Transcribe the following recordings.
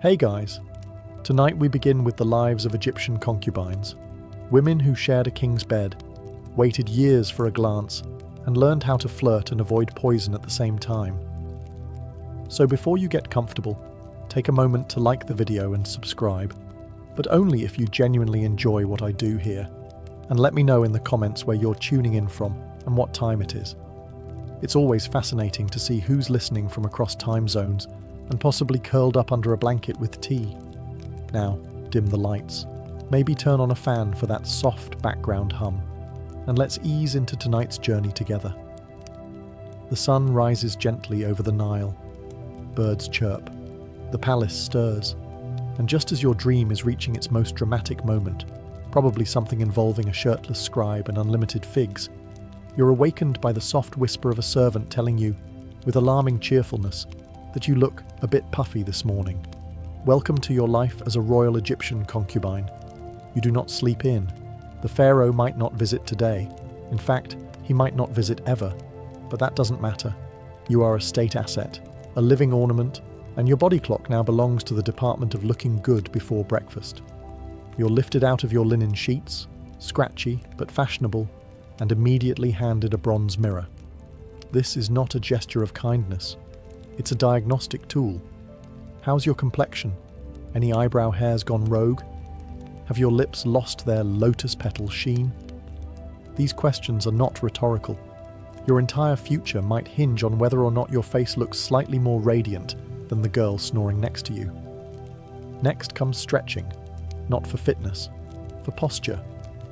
Hey guys, tonight we begin with the lives of Egyptian concubines, women who shared a king's bed, waited years for a glance, and learned how to flirt and avoid poison at the same time. So before you get comfortable, take a moment to like the video and subscribe, but only if you genuinely enjoy what I do here, and let me know in the comments where you're tuning in from and what time it is. It's always fascinating to see who's listening from across time zones and possibly curled up under a blanket with tea. Now, dim the lights, maybe turn on a fan for that soft background hum, and let's ease into tonight's journey together. The sun rises gently over the Nile, birds chirp, the palace stirs, and just as your dream is reaching its most dramatic moment, probably something involving a shirtless scribe and unlimited figs, you're awakened by the soft whisper of a servant telling you, with alarming cheerfulness, that you look a bit puffy this morning. Welcome to your life as a royal Egyptian concubine. You do not sleep in. The pharaoh might not visit today. In fact, he might not visit ever. But that doesn't matter. You are a state asset, a living ornament, and your body clock now belongs to the department of looking good before breakfast. You're lifted out of your linen sheets, scratchy but fashionable, and immediately handed a bronze mirror. This is not a gesture of kindness. It's a diagnostic tool. How's your complexion? Any eyebrow hairs gone rogue? Have your lips lost their lotus petal sheen? These questions are not rhetorical. Your entire future might hinge on whether or not your face looks slightly more radiant than the girl snoring next to you. Next comes stretching, not for fitness, for posture.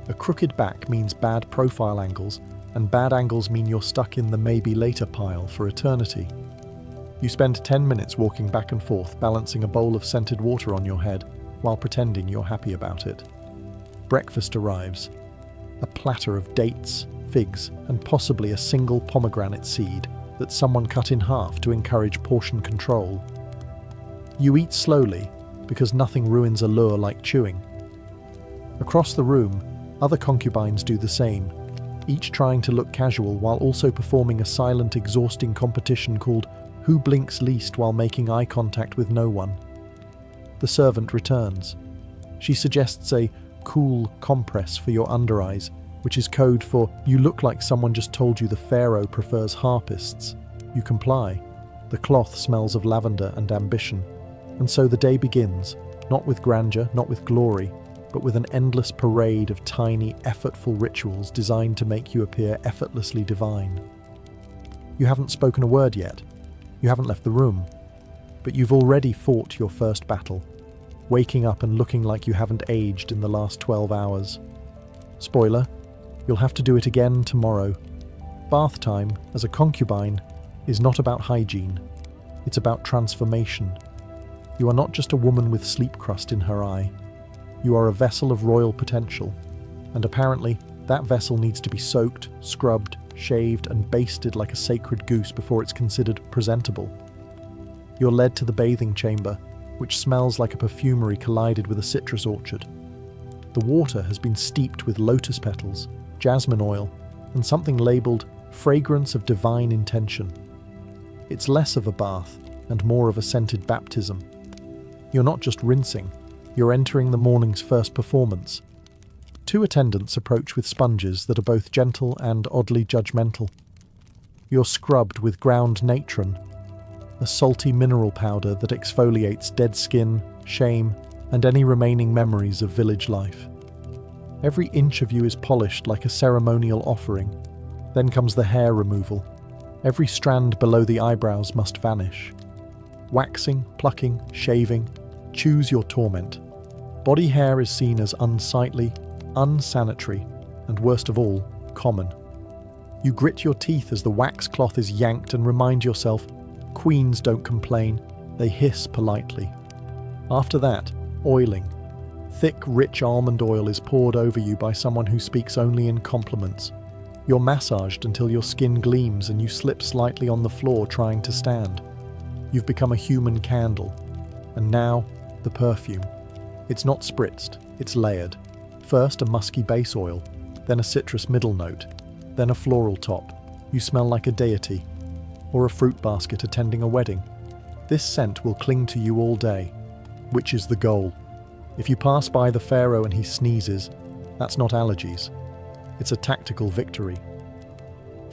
A crooked back means bad profile angles, and bad angles mean you're stuck in the maybe later pile for eternity. You spend 10 minutes walking back and forth, balancing a bowl of scented water on your head while pretending you're happy about it. Breakfast arrives. A platter of dates, figs, and possibly a single pomegranate seed that someone cut in half to encourage portion control. You eat slowly because nothing ruins a lure like chewing. Across the room, other concubines do the same, each trying to look casual while also performing a silent, exhausting competition called Who Blinks Least while making eye contact with no one. The servant returns. She suggests a cool compress for your under eyes, which is code for you look like someone just told you the pharaoh prefers harpists. You comply. The cloth smells of lavender and ambition. And so the day begins, not with grandeur, not with glory, but with an endless parade of tiny, effortful rituals designed to make you appear effortlessly divine. You haven't spoken a word yet. You haven't left the room. But you've already fought your first battle, waking up and looking like you haven't aged in the last 12 hours. Spoiler, you'll have to do it again tomorrow. Bath time, as a concubine, is not about hygiene. It's about transformation. You are not just a woman with sleep crust in her eye. You are a vessel of royal potential, and apparently that vessel needs to be soaked, scrubbed, shaved, and basted like a sacred goose before it's considered presentable. You're led to the bathing chamber, which smells like a perfumery collided with a citrus orchard. The water has been steeped with lotus petals, jasmine oil, and something labelled fragrance of divine intention. It's less of a bath and more of a scented baptism. You're not just rinsing, you're entering the morning's first performance. Two attendants approach with sponges that are both gentle and oddly judgmental. You're scrubbed with ground natron, a salty mineral powder that exfoliates dead skin, shame, and any remaining memories of village life. Every inch of you is polished like a ceremonial offering. Then comes the hair removal. Every strand below the eyebrows must vanish. Waxing, plucking, shaving, choose your torment. Body hair is seen as unsightly, unsanitary, and worst of all, common. You grit your teeth as the wax cloth is yanked and remind yourself, queens don't complain, they hiss politely. After that, oiling. Thick, rich almond oil is poured over you by someone who speaks only in compliments. You're massaged until your skin gleams and you slip slightly on the floor trying to stand. You've become a human candle. And now, the perfume. It's not spritzed, it's layered. First a musky base oil, then a citrus middle note, then a floral top. You smell like a deity, or a fruit basket attending a wedding. This scent will cling to you all day. which is the goal. If you pass by the pharaoh and he sneezes, that's not allergies. It's a tactical victory.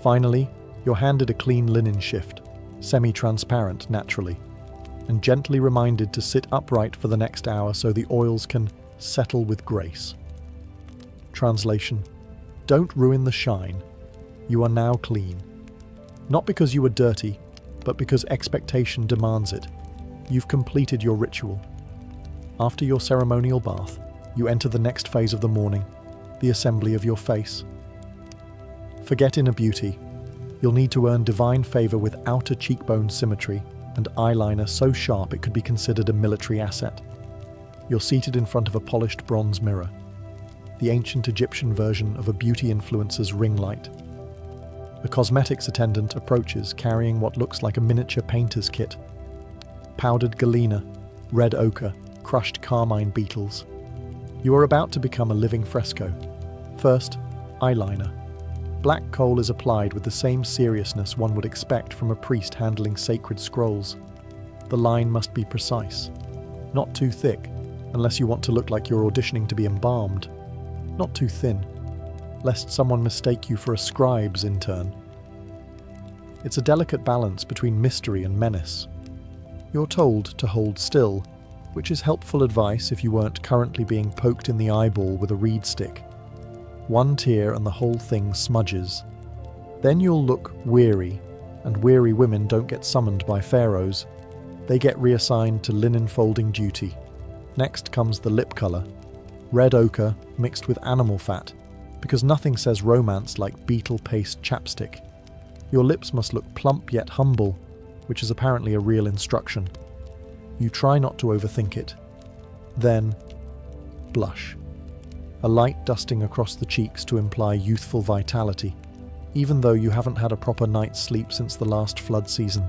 Finally, you're handed a clean linen shift, semi-transparent naturally, and gently reminded to sit upright for the next hour so the oils can settle with grace. Translation: don't ruin the shine. You are now clean. Not because you were dirty, but because expectation demands it. You've completed your ritual. After your ceremonial bath, you enter the next phase of the morning, the assembly of your face. Forget inner beauty. You'll need to earn divine favor with outer cheekbone symmetry and eyeliner so sharp it could be considered a military asset. You're seated in front of a polished bronze mirror, the ancient Egyptian version of a beauty influencer's ring light. A cosmetics attendant approaches carrying what looks like a miniature painter's kit. Powdered galena, red ochre, crushed carmine beetles. You are about to become a living fresco. First, eyeliner. Black coal is applied with the same seriousness one would expect from a priest handling sacred scrolls. The line must be precise. Not too thick, unless you want to look like you're auditioning to be embalmed. Not too thin, lest someone mistake you for a scribe's intern. It's a delicate balance between mystery and menace. You're told to hold still, which is helpful advice if you weren't currently being poked in the eyeball with a reed stick. One tear and the whole thing smudges. Then you'll look weary, and weary women don't get summoned by pharaohs. They get reassigned to linen folding duty. Next comes the lip colour. Red ochre mixed with animal fat, because nothing says romance like beetle paste chapstick. Your lips must look plump yet humble, which is apparently a real instruction. You try not to overthink it. Then, blush. A light dusting across the cheeks to imply youthful vitality, even though you haven't had a proper night's sleep since the last flood season.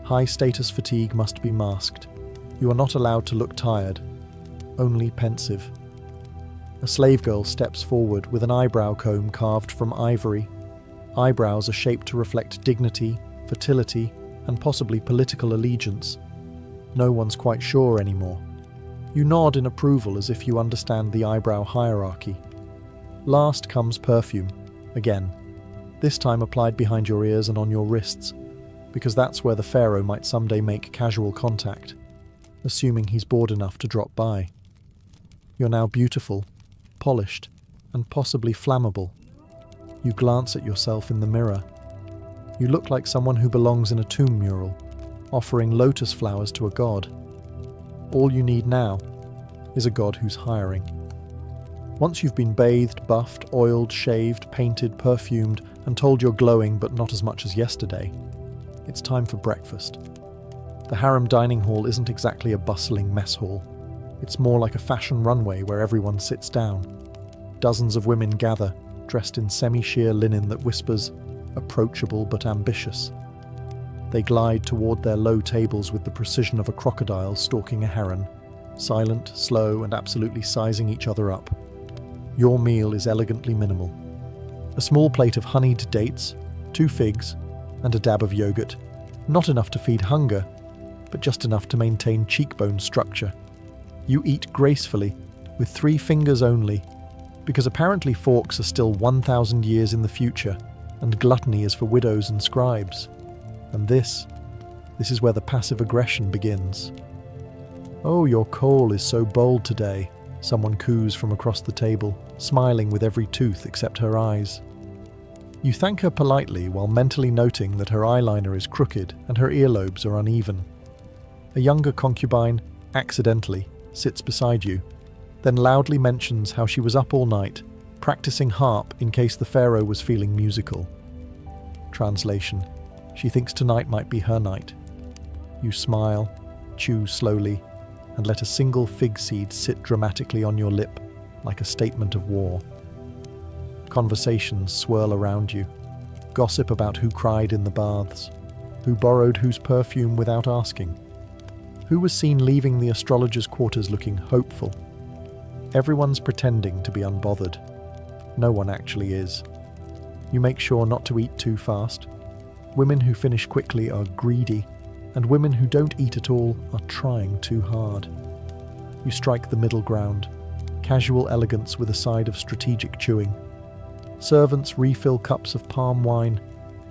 High-status fatigue must be masked. You are not allowed to look tired, only pensive. A slave girl steps forward with an eyebrow comb carved from ivory. Eyebrows are shaped to reflect dignity, fertility, and possibly political allegiance. No one's quite sure anymore. You nod in approval as if you understand the eyebrow hierarchy. Last comes perfume, again, this time applied behind your ears and on your wrists, because that's where the pharaoh might someday make casual contact, assuming he's bored enough to drop by. You're now beautiful, polished, and possibly flammable. You glance at yourself in the mirror. You look like someone who belongs in a tomb mural, offering lotus flowers to a god. All you need now is a god who's hiring. Once you've been bathed, buffed, oiled, shaved, painted, perfumed, and told you're glowing but not as much as yesterday, it's time for breakfast. The harem dining hall isn't exactly a bustling mess hall. It's more like a fashion runway where everyone sits down. Dozens of women gather, dressed in semi-sheer linen that whispers, approachable but ambitious. They glide toward their low tables with the precision of a crocodile stalking a heron, silent, slow, and absolutely sizing each other up. Your meal is elegantly minimal. A small plate of honeyed dates, 2 figs, and a dab of yogurt. Not enough to feed hunger, but just enough to maintain cheekbone structure. You eat gracefully, with 3 fingers only, because apparently forks are still 1,000 years in the future, and gluttony is for widows and scribes. And this is where the passive aggression begins. "Oh, your coal is so bold today," someone coos from across the table, smiling with every tooth except her eyes. You thank her politely while mentally noting that her eyeliner is crooked and her earlobes are uneven. A younger concubine, accidentally, sits beside you, then loudly mentions how she was up all night, practicing harp in case the pharaoh was feeling musical. Translation: she thinks tonight might be her night. You smile, chew slowly, and let a single fig seed sit dramatically on your lip, like a statement of war. Conversations swirl around you. Gossip about who cried in the baths, who borrowed whose perfume without asking, who was seen leaving the astrologer's quarters looking hopeful. Everyone's pretending to be unbothered. No one actually is. You make sure not to eat too fast. Women who finish quickly are greedy, and women who don't eat at all are trying too hard. You strike the middle ground, casual elegance with a side of strategic chewing. Servants refill cups of palm wine,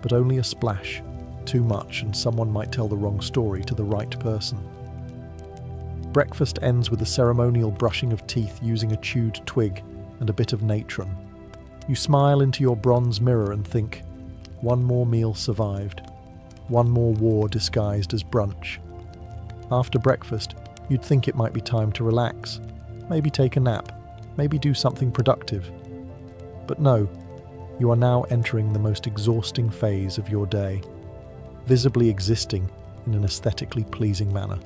but only a splash. Too much, and someone might tell the wrong story to the right person. Breakfast ends with a ceremonial brushing of teeth using a chewed twig and a bit of natron. You smile into your bronze mirror and think, one more meal survived. One more war disguised as brunch. After breakfast, you'd think it might be time to relax, maybe take a nap, maybe do something productive. But no, you are now entering the most exhausting phase of your day, visibly existing in an aesthetically pleasing manner.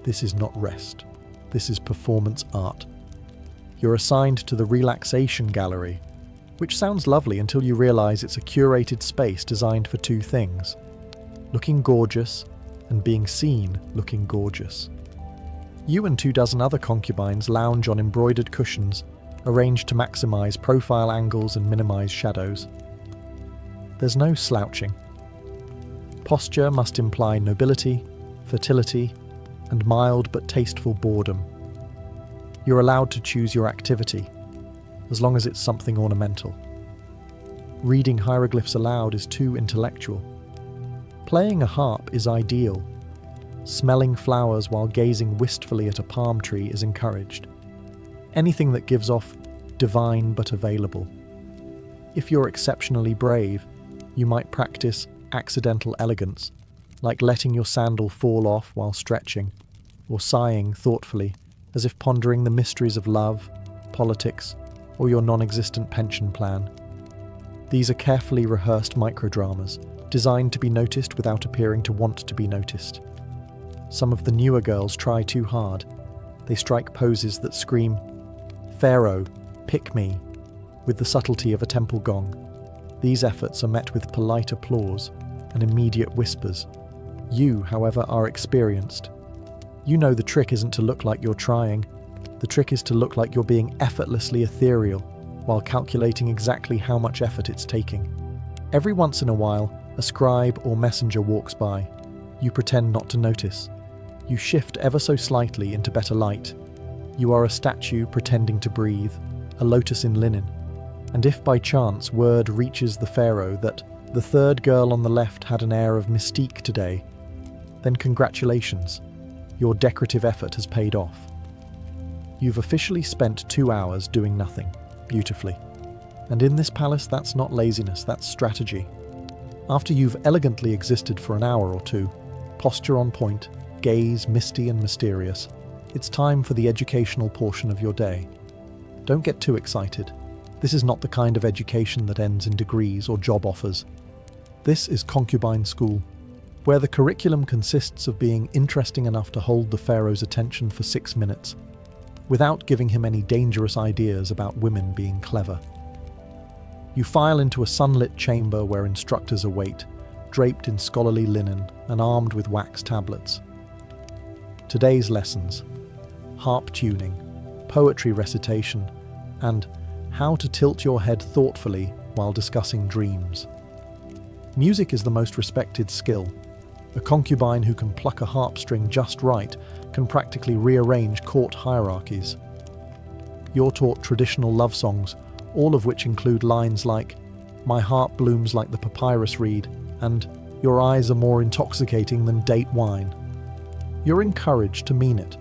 This is not rest. This is performance art. You're assigned to the relaxation gallery, which sounds lovely until you realize it's a curated space designed for two things: looking gorgeous and being seen looking gorgeous. You and 24 other concubines lounge on embroidered cushions, arranged to maximize profile angles and minimize shadows. There's no slouching. Posture must imply nobility, fertility, and mild but tasteful boredom. You're allowed to choose your activity, as long as it's something ornamental. Reading hieroglyphs aloud is too intellectual. Playing a harp is ideal. Smelling flowers while gazing wistfully at a palm tree is encouraged. Anything that gives off divine but available. If you're exceptionally brave, you might practice accidental elegance, like letting your sandal fall off while stretching, or sighing thoughtfully, as if pondering the mysteries of love, politics, or your non-existent pension plan. These are carefully rehearsed microdramas, designed to be noticed without appearing to want to be noticed. Some of the newer girls try too hard. They strike poses that scream, "Pharaoh, pick me," with the subtlety of a temple gong. These efforts are met with polite applause and immediate whispers. You, however, are experienced. You know the trick isn't to look like you're trying. The trick is to look like you're being effortlessly ethereal while calculating exactly how much effort it's taking. Every once in a while, a scribe or messenger walks by. You pretend not to notice. You shift ever so slightly into better light. You are a statue pretending to breathe, a lotus in linen. And if by chance word reaches the pharaoh that the third girl on the left had an air of mystique today, then congratulations, your decorative effort has paid off. You've officially spent 2 hours doing nothing, beautifully. And in this palace, that's not laziness, that's strategy. After you've elegantly existed for an hour or two, posture on point, gaze misty and mysterious, it's time for the educational portion of your day. Don't get too excited. This is not the kind of education that ends in degrees or job offers. This is concubine school, where the curriculum consists of being interesting enough to hold the pharaoh's attention for 6 minutes, without giving him any dangerous ideas about women being clever. You file into a sunlit chamber where instructors await, draped in scholarly linen and armed with wax tablets. Today's lessons: harp tuning, poetry recitation, and how to tilt your head thoughtfully while discussing dreams. Music is the most respected skill. A concubine who can pluck a harp string just right can practically rearrange court hierarchies. You're taught traditional love songs, all of which include lines like, "My heart blooms like the papyrus reed," and "Your eyes are more intoxicating than date wine." You're encouraged to mean it,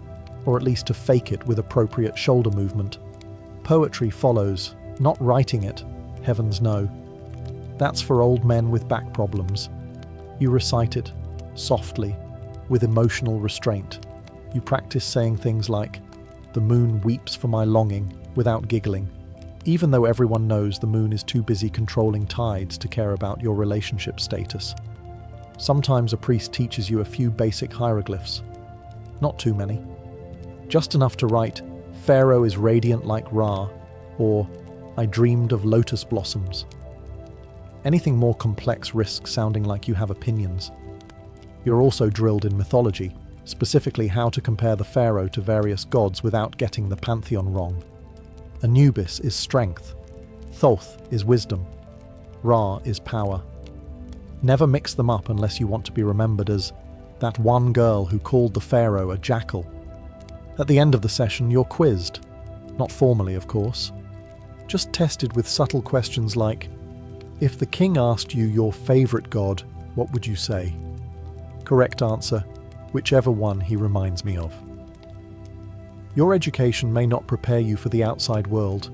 or at least to fake it with appropriate shoulder movement. Poetry follows, not writing it, heavens no. That's for old men with back problems. You recite it, softly, with emotional restraint. You practice saying things like, "The moon weeps for my longing," without giggling, even though everyone knows the moon is too busy controlling tides to care about your relationship status. Sometimes a priest teaches you a few basic hieroglyphs. Not too many. Just enough to write, "Pharaoh is radiant like Ra," or "I dreamed of lotus blossoms." Anything more complex risks sounding like you have opinions. You're also drilled in mythology, specifically how to compare the pharaoh to various gods without getting the pantheon wrong. Anubis is strength, Thoth is wisdom, Ra is power. Never mix them up unless you want to be remembered as that one girl who called the pharaoh a jackal. At the end of the session, you're quizzed. Not formally, of course. Just tested with subtle questions like, if the king asked you your favourite god, what would you say? Correct answer, whichever one he reminds me of. Your education may not prepare you for the outside world,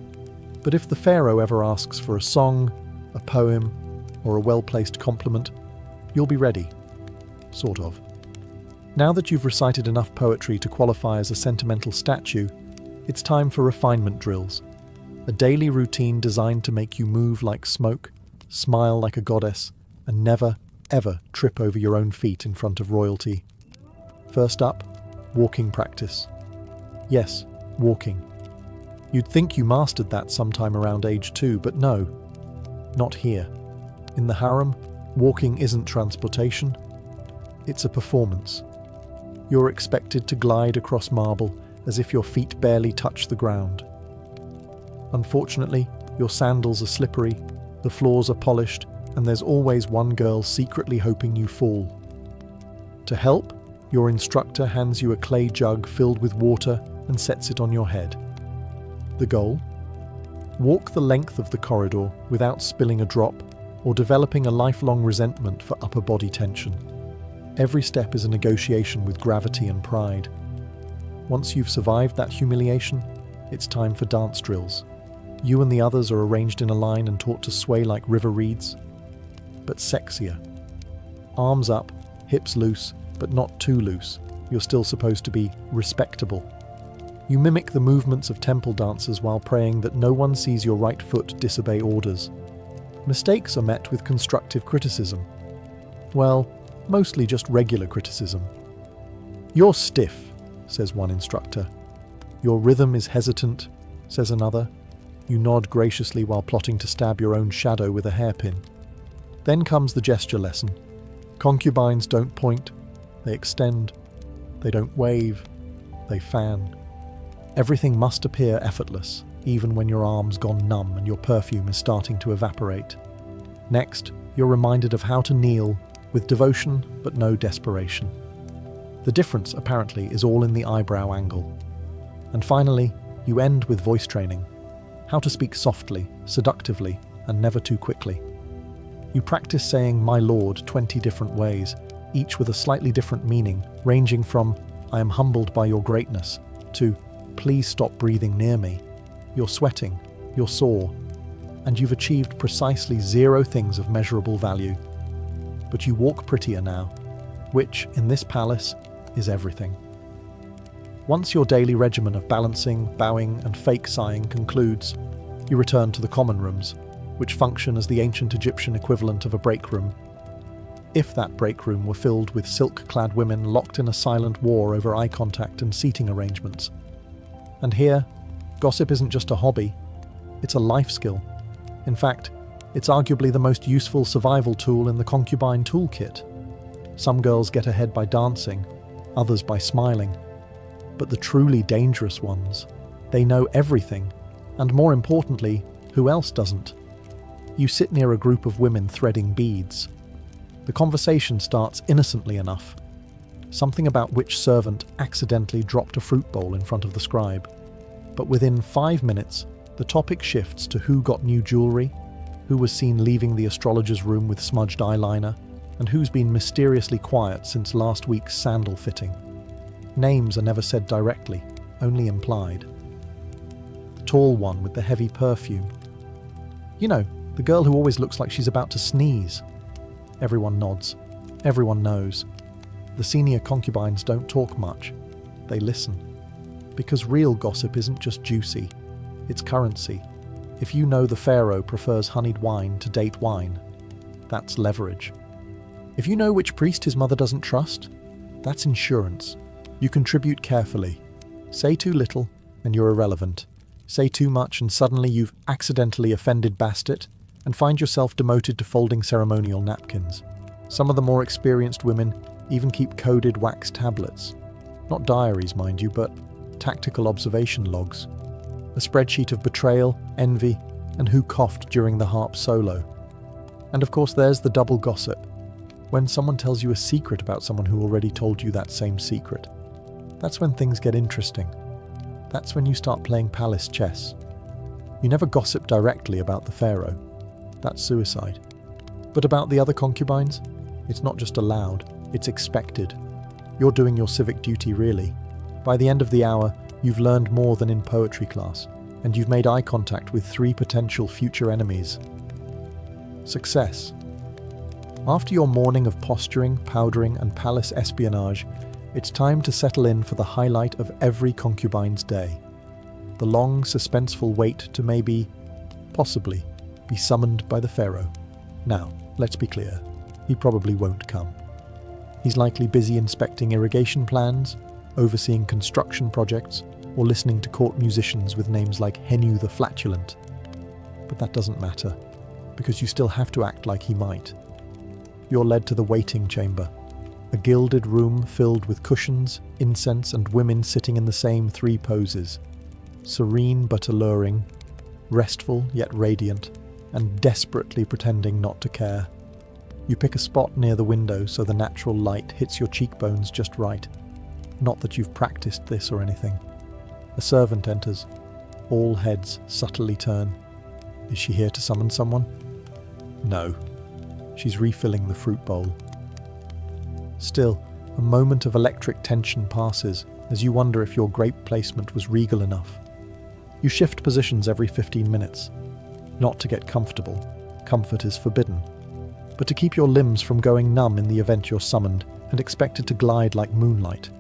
but if the pharaoh ever asks for a song, a poem, or a well-placed compliment, you'll be ready. Sort of. Now that you've recited enough poetry to qualify as a sentimental statue, it's time for refinement drills. A daily routine designed to make you move like smoke, smile like a goddess, and never, ever trip over your own feet in front of royalty. First up, walking practice. Yes, walking. You'd think you mastered that sometime around age 2, but no, not here. In the harem, walking isn't transportation, it's a performance. You're expected to glide across marble as if your feet barely touch the ground. Unfortunately, your sandals are slippery, the floors are polished, and there's always one girl secretly hoping you fall. To help, your instructor hands you a clay jug filled with water and sets it on your head. The goal? Walk the length of the corridor without spilling a drop or developing a lifelong resentment for upper body tension. Every step is a negotiation with gravity and pride. Once you've survived that humiliation, it's time for dance drills. You and the others are arranged in a line and taught to sway like river reeds, but sexier. Arms up, hips loose, but not too loose. You're still supposed to be respectable. You mimic the movements of temple dancers while praying that no one sees your right foot disobey orders. Mistakes are met with constructive criticism. Well, mostly just regular criticism. You're stiff, says one instructor. Your rhythm is hesitant, says another. You nod graciously while plotting to stab your own shadow with a hairpin. Then comes the gesture lesson. Concubines don't point, they extend. They don't wave, they fan. Everything must appear effortless, even when your arm's gone numb and your perfume is starting to evaporate. Next, you're reminded of how to kneel with devotion but no desperation. The difference, apparently, is all in the eyebrow angle. And finally, you end with voice training. How to speak softly, seductively, and never too quickly. You practice saying "my lord" 20 different ways, each with a slightly different meaning, ranging from "I am humbled by your greatness" to "please stop breathing near me." You're sweating, you're sore, and you've achieved precisely 0 things of measurable value. But you walk prettier now, which, in this palace, is everything. Once your daily regimen of balancing, bowing, and fake sighing concludes, you return to the common rooms, which function as the ancient Egyptian equivalent of a break room. If that break room were filled with silk-clad women locked in a silent war over eye contact and seating arrangements. And here, gossip isn't just a hobby, it's a life skill. In fact, it's arguably the most useful survival tool in the Concubine toolkit. Some girls get ahead by dancing, others by smiling. But the truly dangerous ones, they know everything, and more importantly, who else doesn't? You sit near a group of women threading beads. The conversation starts innocently enough. Something about which servant accidentally dropped a fruit bowl in front of the scribe. But within 5 minutes, the topic shifts to who got new jewellery, who was seen leaving the astrologer's room with smudged eyeliner, and who's been mysteriously quiet since last week's sandal fitting. Names are never said directly, only implied. The tall one with the heavy perfume. You know, the girl who always looks like she's about to sneeze. Everyone nods. Everyone knows. The senior concubines don't talk much. They listen. Because real gossip isn't just juicy, it's currency. If you know the pharaoh prefers honeyed wine to date wine, that's leverage. If you know which priest his mother doesn't trust, that's insurance. You contribute carefully. Say too little, and you're irrelevant. Say too much, and suddenly you've accidentally offended Bastet, and find yourself demoted to folding ceremonial napkins. Some of the more experienced women even keep coded wax tablets. Not diaries, mind you, but tactical observation logs. A spreadsheet of betrayal, envy, and who coughed during the harp solo. And of course there's the double gossip. When someone tells you a secret about someone who already told you that same secret. That's when things get interesting. That's when you start playing palace chess. You never gossip directly about the pharaoh. That's suicide. But about the other concubines, it's not just allowed, it's expected. You're doing your civic duty, really. By the end of the hour, you've learned more than in poetry class, and you've made eye contact with 3 potential future enemies. Success. After your morning of posturing, powdering, and palace espionage, it's time to settle in for the highlight of every concubine's day. The long, suspenseful wait to maybe, possibly, be summoned by the pharaoh. Now, let's be clear, he probably won't come. He's likely busy inspecting irrigation plans, overseeing construction projects, or listening to court musicians with names like Henu the Flatulent. But that doesn't matter, because you still have to act like he might. You're led to the waiting chamber, a gilded room filled with cushions, incense, and women sitting in the same 3 poses. Serene but alluring, restful yet radiant, and desperately pretending not to care. You pick a spot near the window so the natural light hits your cheekbones just right. Not that you've practiced this or anything. A servant enters. All heads subtly turn. Is she here to summon someone? No. She's refilling the fruit bowl. Still, a moment of electric tension passes as you wonder if your grape placement was regal enough. You shift positions every 15 minutes. Not to get comfortable. Comfort is forbidden. But to keep your limbs from going numb in the event you're summoned and expected to glide like moonlight.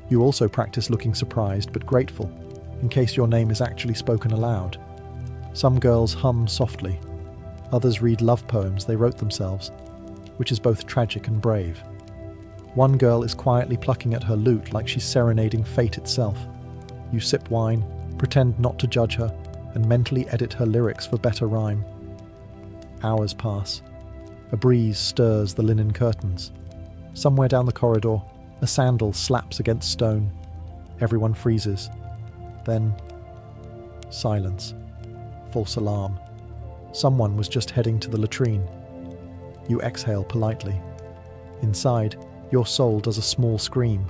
You also practice looking surprised but grateful, in case your name is actually spoken aloud. Some girls hum softly. Others read love poems they wrote themselves, which is both tragic and brave. One girl is quietly plucking at her lute like she's serenading fate itself. You sip wine, pretend not to judge her, and mentally edit her lyrics for better rhyme. Hours pass. A breeze stirs the linen curtains. Somewhere down the corridor, a sandal slaps against stone. Everyone freezes. Then, silence. False alarm. Someone was just heading to the latrine. You exhale politely. Inside, your soul does a small scream.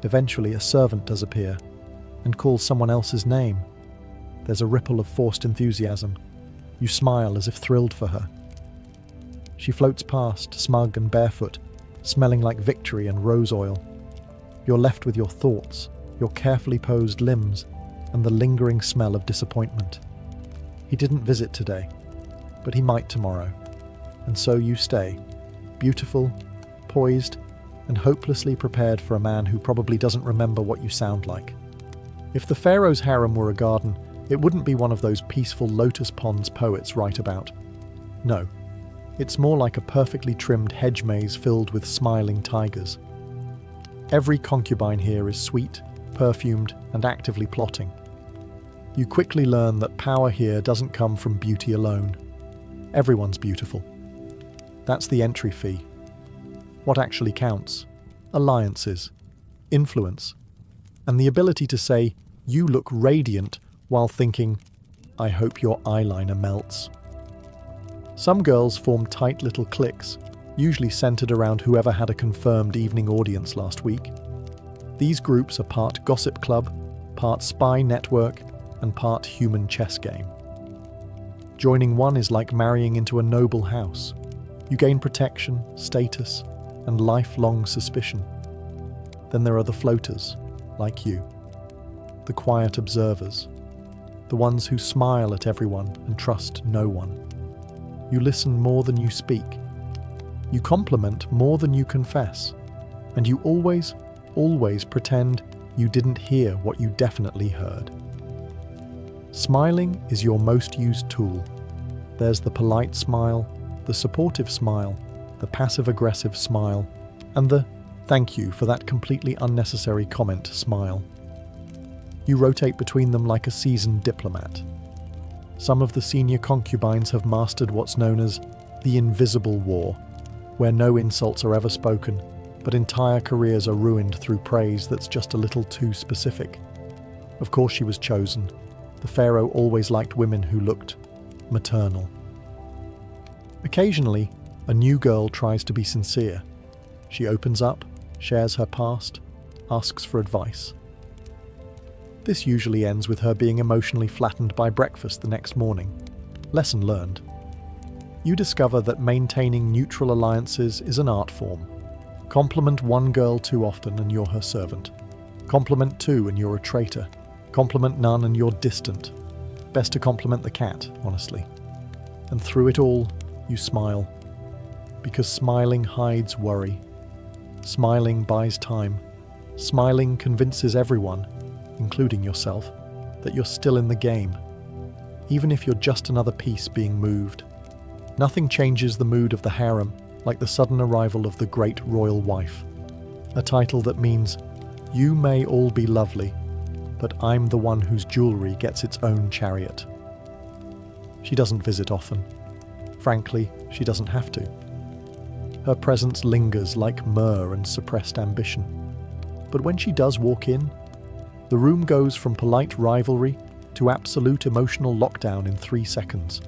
Eventually, a servant does appear and calls someone else's name. There's a ripple of forced enthusiasm. You smile as if thrilled for her. She floats past, smug and barefoot, smelling like victory and rose oil. You're left with your thoughts, your carefully posed limbs, and the lingering smell of disappointment. He didn't visit today, but he might tomorrow. And so you stay, beautiful, poised, and hopelessly prepared for a man who probably doesn't remember what you sound like. If the pharaoh's harem were a garden, it wouldn't be one of those peaceful lotus ponds poets write about. No, it's more like a perfectly trimmed hedge maze filled with smiling tigers. Every concubine here is sweet, perfumed, and actively plotting. You quickly learn that power here doesn't come from beauty alone. Everyone's beautiful. That's the entry fee. What actually counts? Alliances, influence, and the ability to say, "You look radiant," while thinking, "I hope your eyeliner melts." Some girls form tight little cliques, usually centered around whoever had a confirmed evening audience last week. These groups are part gossip club, part spy network, and part human chess game. Joining one is like marrying into a noble house. You gain protection, status, and lifelong suspicion. Then there are the floaters, like you. The quiet observers. The ones who smile at everyone and trust no one. You listen more than you speak. You compliment more than you confess. And you always pretend you didn't hear what you definitely heard. Smiling is your most used tool. There's the polite smile, the supportive smile, the passive-aggressive smile, and the "thank you for that completely unnecessary comment" smile. You rotate between them like a seasoned diplomat. Some of the senior concubines have mastered what's known as the invisible war, where no insults are ever spoken, but entire careers are ruined through praise that's just a little too specific. Of course she was chosen. The pharaoh always liked women who looked maternal. Occasionally, a new girl tries to be sincere. She opens up, shares her past, asks for advice. This usually ends with her being emotionally flattened by breakfast the next morning. Lesson learned. You discover that maintaining neutral alliances is an art form. Compliment one girl too often and you're her servant. Compliment two and you're a traitor. Compliment none and you're distant. Best to compliment the cat, honestly. And through it all, you smile. Because smiling hides worry. Smiling buys time. Smiling convinces everyone, including yourself, that you're still in the game, even if you're just another piece being moved. Nothing changes the mood of the harem like the sudden arrival of the great royal wife, a title that means, you may all be lovely, but I'm the one whose jewellery gets its own chariot. She doesn't visit often. Frankly, she doesn't have to. Her presence lingers like myrrh and suppressed ambition. But when she does walk in, the room goes from polite rivalry to absolute emotional lockdown in 3 seconds.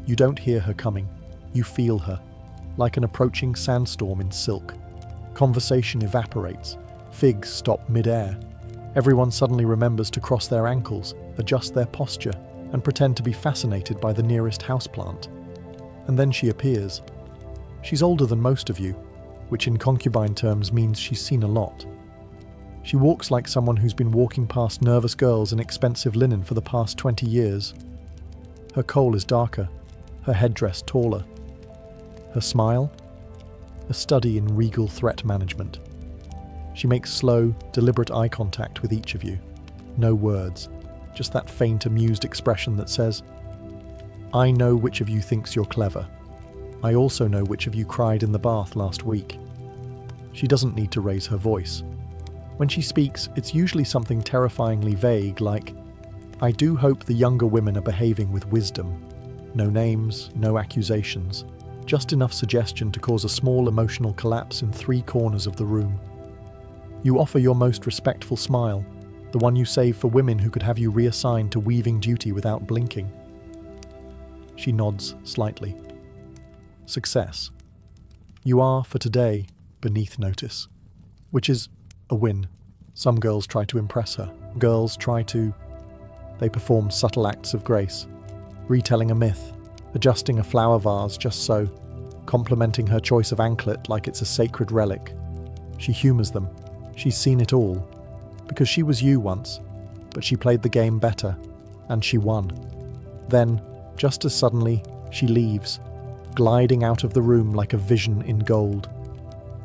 You don't hear her coming. You feel her, like an approaching sandstorm in silk. Conversation evaporates. Figs stop mid-air. Everyone suddenly remembers to cross their ankles, adjust their posture, and pretend to be fascinated by the nearest houseplant. And then she appears. She's older than most of you, which in concubine terms means she's seen a lot. She walks like someone who's been walking past nervous girls in expensive linen for the past 20 years. Her kohl is darker, her headdress taller. Her smile? A study in regal threat management. She makes slow, deliberate eye contact with each of you. No words, just that faint, amused expression that says, I know which of you thinks you're clever. I also know which of you cried in the bath last week. She doesn't need to raise her voice. When she speaks, it's usually something terrifyingly vague like, I do hope the younger women are behaving with wisdom. No names, no accusations, just enough suggestion to cause a small emotional collapse in 3 corners of the room. You offer your most respectful smile, the one you save for women who could have you reassigned to weaving duty without blinking. She nods slightly. Success. You are, for today, beneath notice, which is a win. Some girls try to impress her. They perform subtle acts of grace, retelling a myth, adjusting a flower vase just so, complimenting her choice of anklet like it's a sacred relic. She humours them. She's seen it all. Because she was you once, but she played the game better, and she won. Then, just as suddenly, she leaves, gliding out of the room like a vision in gold.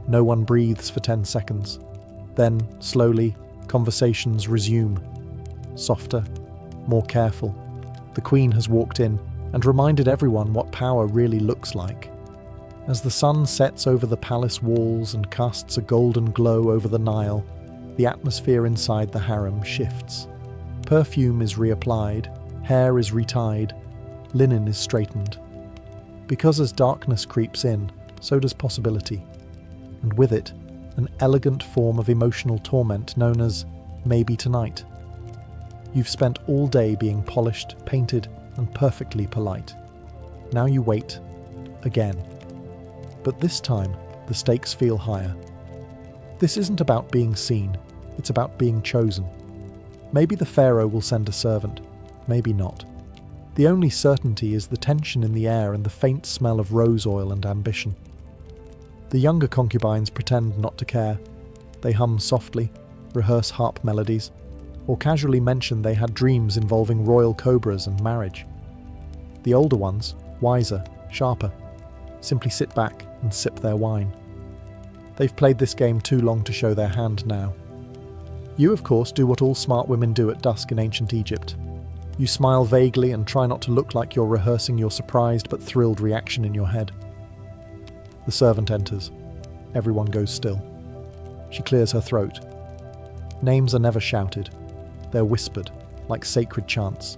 No one breathes for 10 seconds. Then, slowly, conversations resume. Softer, more careful. The Queen has walked in and reminded everyone what power really looks like. As the sun sets over the palace walls and casts a golden glow over the Nile, the atmosphere inside the harem shifts. Perfume is reapplied, hair is retied, linen is straightened. Because as darkness creeps in, so does possibility. And with it, an elegant form of emotional torment known as maybe tonight. You've spent all day being polished, painted, and perfectly polite. Now you wait, again. But this time, the stakes feel higher. This isn't about being seen, it's about being chosen. Maybe the pharaoh will send a servant, maybe not. The only certainty is the tension in the air and the faint smell of rose oil and ambition. The younger concubines pretend not to care. They hum softly, rehearse harp melodies, or casually mention they had dreams involving royal cobras and marriage. The older ones, wiser, sharper, simply sit back and sip their wine. They've played this game too long to show their hand now. You, of course, do what all smart women do at dusk in ancient Egypt. You smile vaguely and try not to look like you're rehearsing your surprised but thrilled reaction in your head. The servant enters. Everyone goes still. She clears her throat. Names are never shouted. They're whispered, like sacred chants.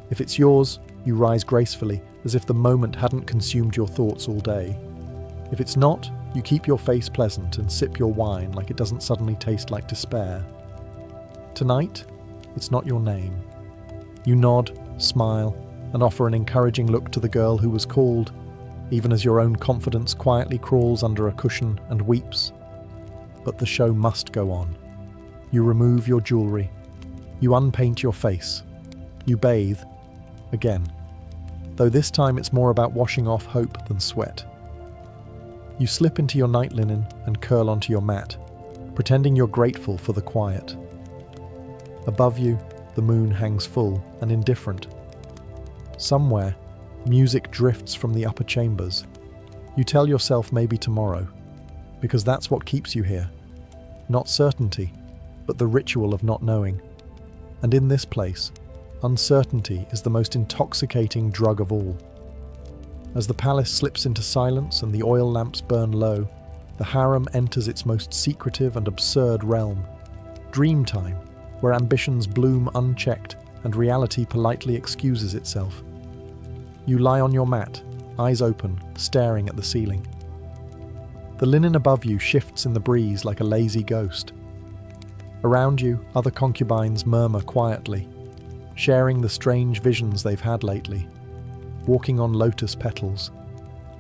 If it's yours, you rise gracefully, as if the moment hadn't consumed your thoughts all day. If it's not, you keep your face pleasant and sip your wine like it doesn't suddenly taste like despair. Tonight, it's not your name. You nod, smile, and offer an encouraging look to the girl who was called, even as your own confidence quietly crawls under a cushion and weeps. But the show must go on. You remove your jewelry. You unpaint your face. You bathe. Again. Though this time it's more about washing off hope than sweat. You slip into your night linen and curl onto your mat, pretending you're grateful for the quiet. Above you, the moon hangs full and indifferent. Somewhere, music drifts from the upper chambers. You tell yourself maybe tomorrow, because that's what keeps you here. Not certainty, but the ritual of not knowing. And in this place, uncertainty is the most intoxicating drug of all. As the palace slips into silence and the oil lamps burn low, the harem enters its most secretive and absurd realm. Dream time, where ambitions bloom unchecked and reality politely excuses itself. You lie on your mat, eyes open, staring at the ceiling. The linen above you shifts in the breeze like a lazy ghost. Around you, other concubines murmur quietly, sharing the strange visions they've had lately. Walking on lotus petals,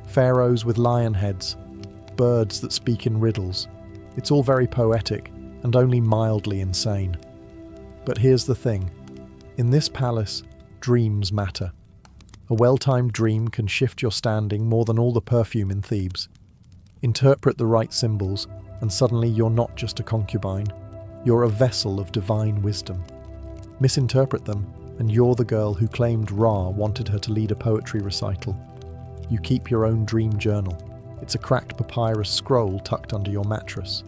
pharaohs with lion heads, birds that speak in riddles. It's all very poetic and only mildly insane. But here's the thing. In this palace, dreams matter. A well-timed dream can shift your standing more than all the perfume in Thebes. Interpret the right symbols, and suddenly you're not just a concubine. You're a vessel of divine wisdom. Misinterpret them, and you're the girl who claimed Ra wanted her to lead a poetry recital. You keep your own dream journal. It's a cracked papyrus scroll tucked under your mattress.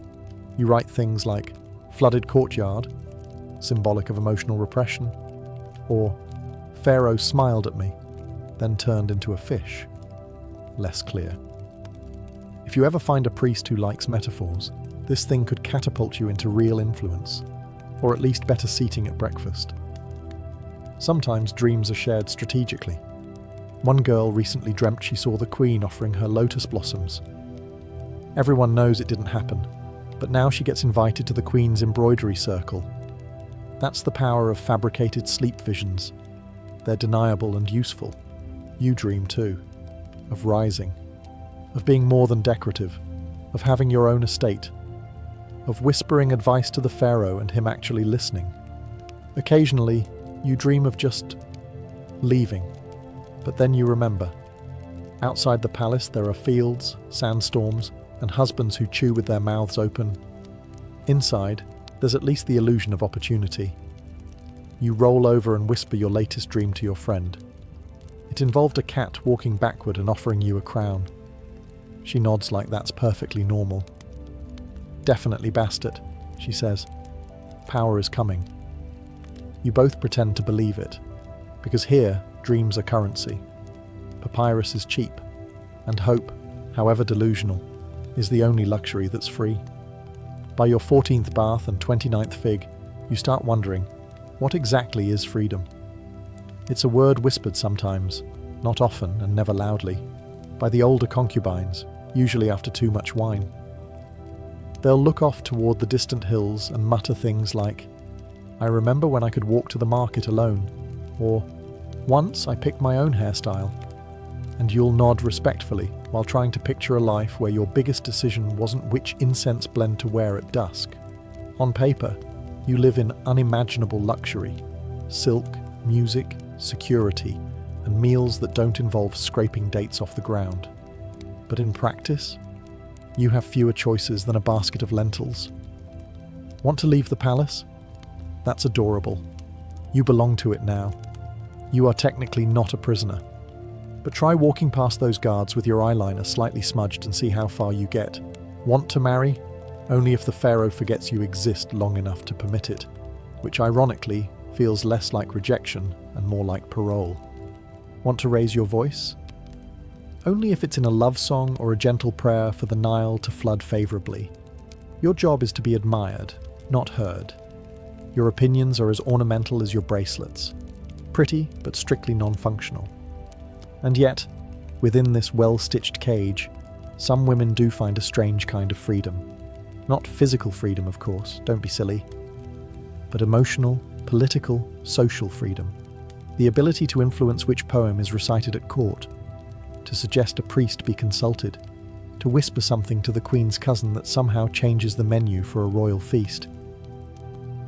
You write things like, flooded courtyard, symbolic of emotional repression, or Pharaoh smiled at me, then turned into a fish. Less clear. If you ever find a priest who likes metaphors, this thing could catapult you into real influence, or at least better seating at breakfast. Sometimes dreams are shared strategically. One girl recently dreamt she saw the Queen offering her lotus blossoms. Everyone knows it didn't happen, but now she gets invited to the Queen's embroidery circle. That's the power of fabricated sleep visions. They're deniable and useful. You dream too, of rising, of being more than decorative, of having your own estate, of whispering advice to the pharaoh and him actually listening. Occasionally, you dream of just leaving, but then you remember. Outside the palace there are fields, sandstorms, and husbands who chew with their mouths open. Inside, there's at least the illusion of opportunity. You roll over and whisper your latest dream to your friend. It involved a cat walking backward and offering you a crown. She nods like that's perfectly normal. Definitely bastard, she says. Power is coming. You both pretend to believe it, because here, dreams are currency. Papyrus is cheap, and hope, however delusional, is the only luxury that's free. By your 14th bath and 29th fig, you start wondering, what exactly is freedom? It's a word whispered sometimes, not often and never loudly, by the older concubines, usually after too much wine. They'll look off toward the distant hills and mutter things like, I remember when I could walk to the market alone, or once I picked my own hairstyle. And you'll nod respectfully while trying to picture a life where your biggest decision wasn't which incense blend to wear at dusk. On paper, you live in unimaginable luxury, silk, music, security, and meals that don't involve scraping dates off the ground. But in practice, you have fewer choices than a basket of lentils. Want to leave the palace? That's adorable. You belong to it now. You are technically not a prisoner. But try walking past those guards with your eyeliner slightly smudged and see how far you get. Want to marry? Only if the pharaoh forgets you exist long enough to permit it, which ironically feels less like rejection and more like parole. Want to raise your voice? Only if it's in a love song or a gentle prayer for the Nile to flood favorably. Your job is to be admired, not heard. Your opinions are as ornamental as your bracelets. Pretty, but strictly non-functional. And yet, within this well-stitched cage, some women do find a strange kind of freedom. Not physical freedom, of course, don't be silly. But emotional, political, social freedom. The ability to influence which poem is recited at court. To suggest a priest be consulted. To whisper something to the Queen's cousin that somehow changes the menu for a royal feast.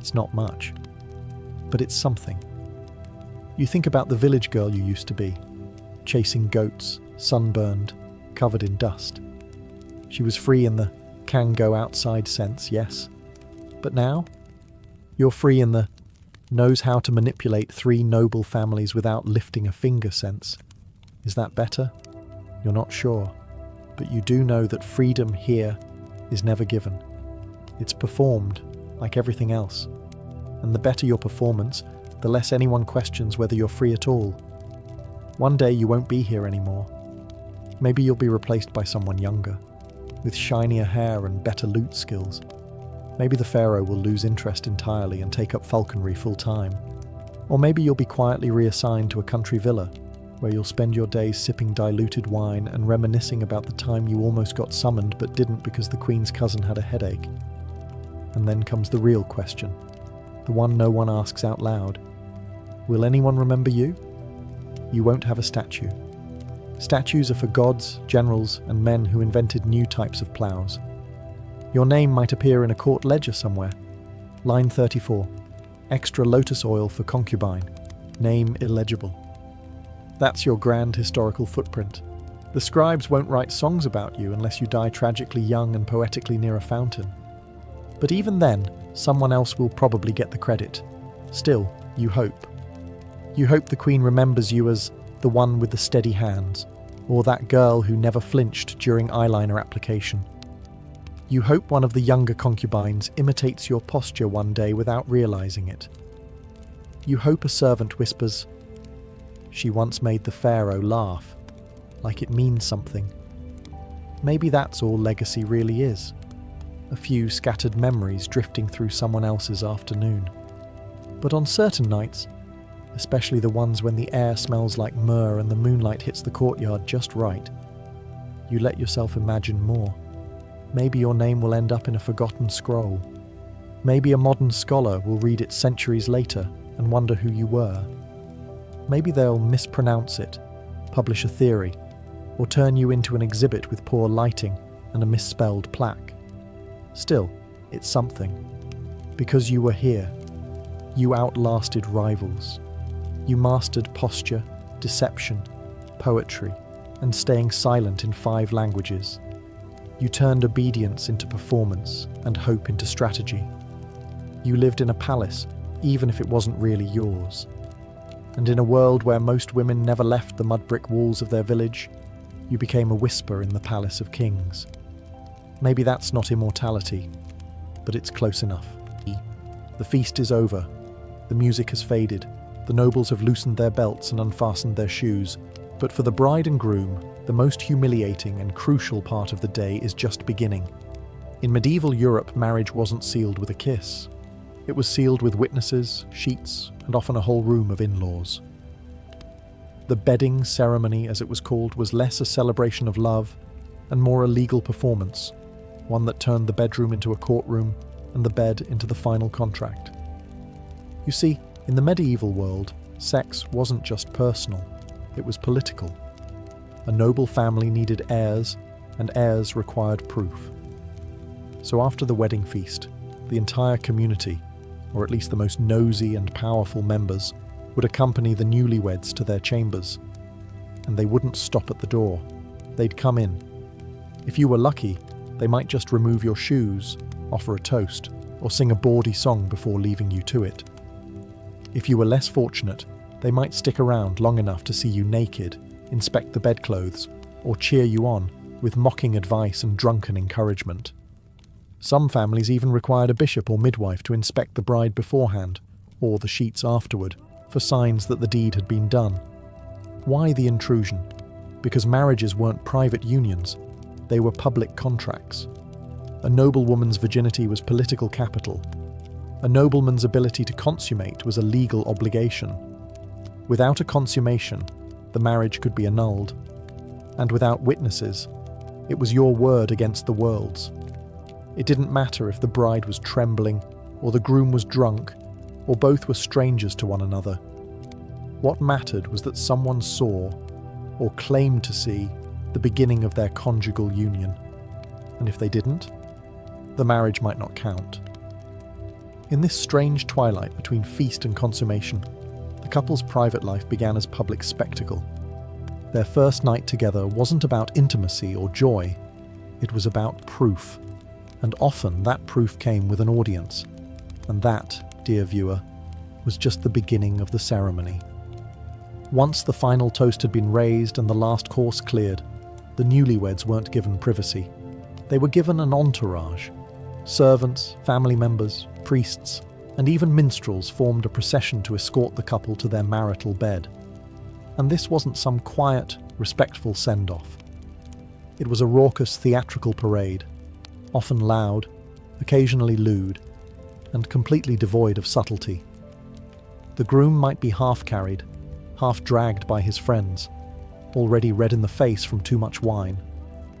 It's not much, but it's something. You think about the village girl you used to be, chasing goats, sunburned, covered in dust. She was free in the can go outside sense, yes. But now, you're free in the knows how to manipulate 3 noble families without lifting a finger sense. Is that better? You're not sure. But you do know that freedom here is never given. It's performed, like everything else. And the better your performance, the less anyone questions whether you're free at all. One day you won't be here anymore. Maybe you'll be replaced by someone younger, with shinier hair and better loot skills. Maybe the pharaoh will lose interest entirely and take up falconry full time. Or maybe you'll be quietly reassigned to a country villa, where you'll spend your days sipping diluted wine and reminiscing about the time you almost got summoned but didn't because the Queen's cousin had a headache. And then comes the real question, the one no one asks out loud. Will anyone remember you? You won't have a statue. Statues are for gods, generals, and men who invented new types of ploughs. Your name might appear in a court ledger somewhere. Line 34. Extra lotus oil for concubine. Name illegible. That's your grand historical footprint. The scribes won't write songs about you unless you die tragically young and poetically near a fountain. But even then, someone else will probably get the credit. Still, you hope. You hope the Queen remembers you as the one with the steady hands, or that girl who never flinched during eyeliner application. You hope one of the younger concubines imitates your posture one day without realizing it. You hope a servant whispers, "She once made the pharaoh laugh," like it means something. Maybe that's all legacy really is. A few scattered memories drifting through someone else's afternoon. But on certain nights, especially the ones when the air smells like myrrh and the moonlight hits the courtyard just right, you let yourself imagine more. Maybe your name will end up in a forgotten scroll. Maybe a modern scholar will read it centuries later and wonder who you were. Maybe they'll mispronounce it, publish a theory, or turn you into an exhibit with poor lighting and a misspelled plaque. Still, it's something. Because you were here. You outlasted rivals. You mastered posture, deception, poetry, and staying silent in 5 languages. You turned obedience into performance and hope into strategy. You lived in a palace, even if it wasn't really yours. And in a world where most women never left the mud brick walls of their village, you became a whisper in the palace of kings. Maybe that's not immortality, but it's close enough. The feast is over. The music has faded. The nobles have loosened their belts and unfastened their shoes. But for the bride and groom, the most humiliating and crucial part of the day is just beginning. In medieval Europe, marriage wasn't sealed with a kiss. It was sealed with witnesses, sheets, and often a whole room of in-laws. The bedding ceremony, as it was called, was less a celebration of love and more a legal performance, one that turned the bedroom into a courtroom and the bed into the final contract. You see, in the medieval world, sex wasn't just personal, it was political. A noble family needed heirs, and heirs required proof. So after the wedding feast, the entire community, or at least the most nosy and powerful members, would accompany the newlyweds to their chambers. And they wouldn't stop at the door. They'd come in. If you were lucky, they might just remove your shoes, offer a toast, or sing a bawdy song before leaving you to it. If you were less fortunate, they might stick around long enough to see you naked, inspect the bedclothes, or cheer you on with mocking advice and drunken encouragement. Some families even required a bishop or midwife to inspect the bride beforehand, or the sheets afterward, for signs that the deed had been done. Why the intrusion? Because marriages weren't private unions, they were public contracts. A noblewoman's virginity was political capital. A nobleman's ability to consummate was a legal obligation. Without a consummation, the marriage could be annulled. And without witnesses, it was your word against the world's. It didn't matter if the bride was trembling, or the groom was drunk, or both were strangers to one another. What mattered was that someone saw, or claimed to see, the beginning of their conjugal union. And if they didn't, the marriage might not count. In this strange twilight between feast and consummation, the couple's private life began as public spectacle. Their first night together wasn't about intimacy or joy, it was about proof. And often that proof came with an audience. And that, dear viewer, was just the beginning of the ceremony. Once the final toast had been raised and the last course cleared, the newlyweds weren't given privacy. They were given an entourage. Servants, family members, priests, and even minstrels formed a procession to escort the couple to their marital bed. And this wasn't some quiet, respectful send-off. It was a raucous theatrical parade, often loud, occasionally lewd, and completely devoid of subtlety. The groom might be half-carried, half-dragged by his friends, already red in the face from too much wine,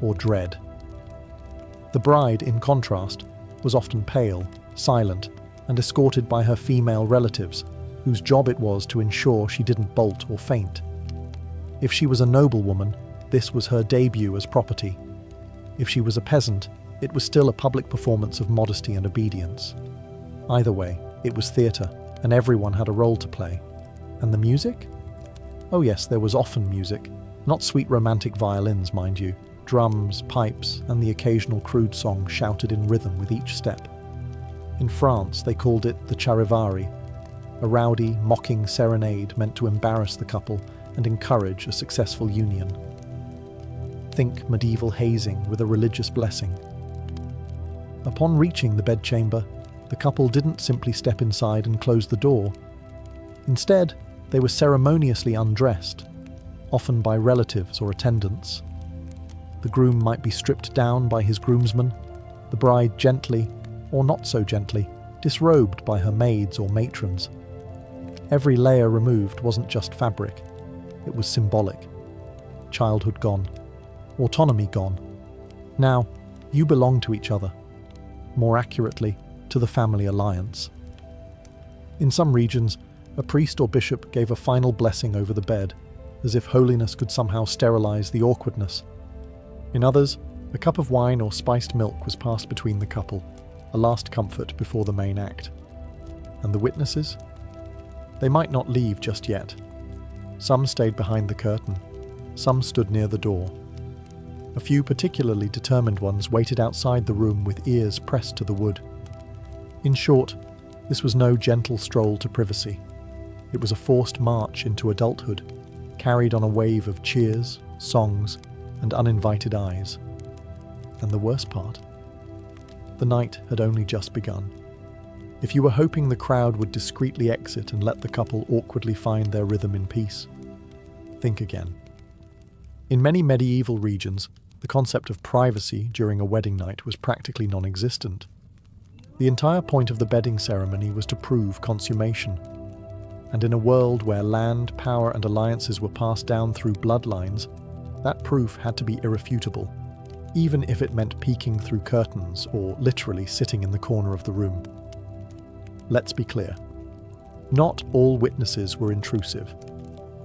or dread. The bride, in contrast, was often pale, silent, and escorted by her female relatives, whose job it was to ensure she didn't bolt or faint. If she was a noblewoman, this was her debut as property. If she was a peasant, it was still a public performance of modesty and obedience. Either way, it was theatre, and everyone had a role to play. And the music? Oh yes, there was often music. Not sweet romantic violins, mind you. Drums, pipes, and the occasional crude song shouted in rhythm with each step. In France, they called it the charivari, a rowdy, mocking serenade meant to embarrass the couple and encourage a successful union. Think medieval hazing with a religious blessing. Upon reaching the bedchamber, the couple didn't simply step inside and close the door. Instead, they were ceremoniously undressed, often by relatives or attendants. The groom might be stripped down by his groomsmen, the bride gently, or not so gently, disrobed by her maids or matrons. Every layer removed wasn't just fabric, it was symbolic. Childhood gone, autonomy gone. Now, you belong to each other. More accurately, to the family alliance. In some regions, a priest or bishop gave a final blessing over the bed, as if holiness could somehow sterilize the awkwardness. In others, a cup of wine or spiced milk was passed between the couple, a last comfort before the main act. And the witnesses? They might not leave just yet. Some stayed behind the curtain, some stood near the door. A few particularly determined ones waited outside the room with ears pressed to the wood. In short, this was no gentle stroll to privacy. It was a forced march into adulthood, carried on a wave of cheers, songs, and uninvited eyes. And the worst part? The night had only just begun. If you were hoping the crowd would discreetly exit and let the couple awkwardly find their rhythm in peace, think again. In many medieval regions, the concept of privacy during a wedding night was practically non-existent. The entire point of the bedding ceremony was to prove consummation. And in a world where land, power, and alliances were passed down through bloodlines, that proof had to be irrefutable, even if it meant peeking through curtains or literally sitting in the corner of the room. Let's be clear. Not all witnesses were intrusive.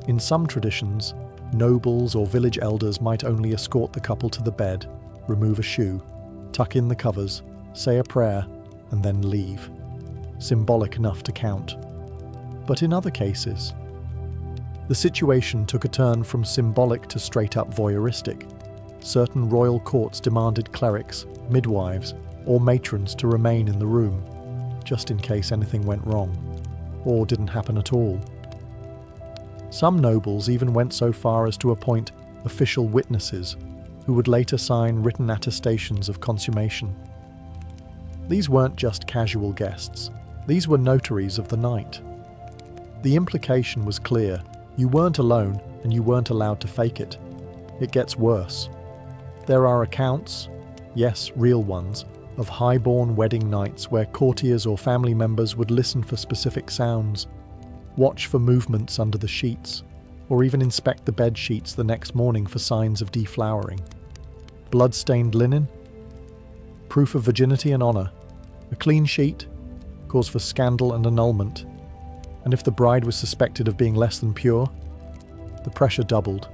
In some traditions, nobles or village elders might only escort the couple to the bed, remove a shoe, tuck in the covers, say a prayer, and then leave. Symbolic enough to count. But in other cases, the situation took a turn from symbolic to straight-up voyeuristic. Certain royal courts demanded clerics, midwives, or matrons to remain in the room, just in case anything went wrong, or didn't happen at all. Some nobles even went so far as to appoint official witnesses, who would later sign written attestations of consummation. These weren't just casual guests, these were notaries of the night. The implication was clear: you weren't alone and you weren't allowed to fake it. It gets worse. There are accounts, yes, real ones, of high-born wedding nights where courtiers or family members would listen for specific sounds, watch for movements under the sheets, or even inspect the bed sheets the next morning for signs of deflowering. Blood-stained linen? Proof of virginity and honor. A clean sheet? Cause for scandal and annulment. And if the bride was suspected of being less than pure, the pressure doubled.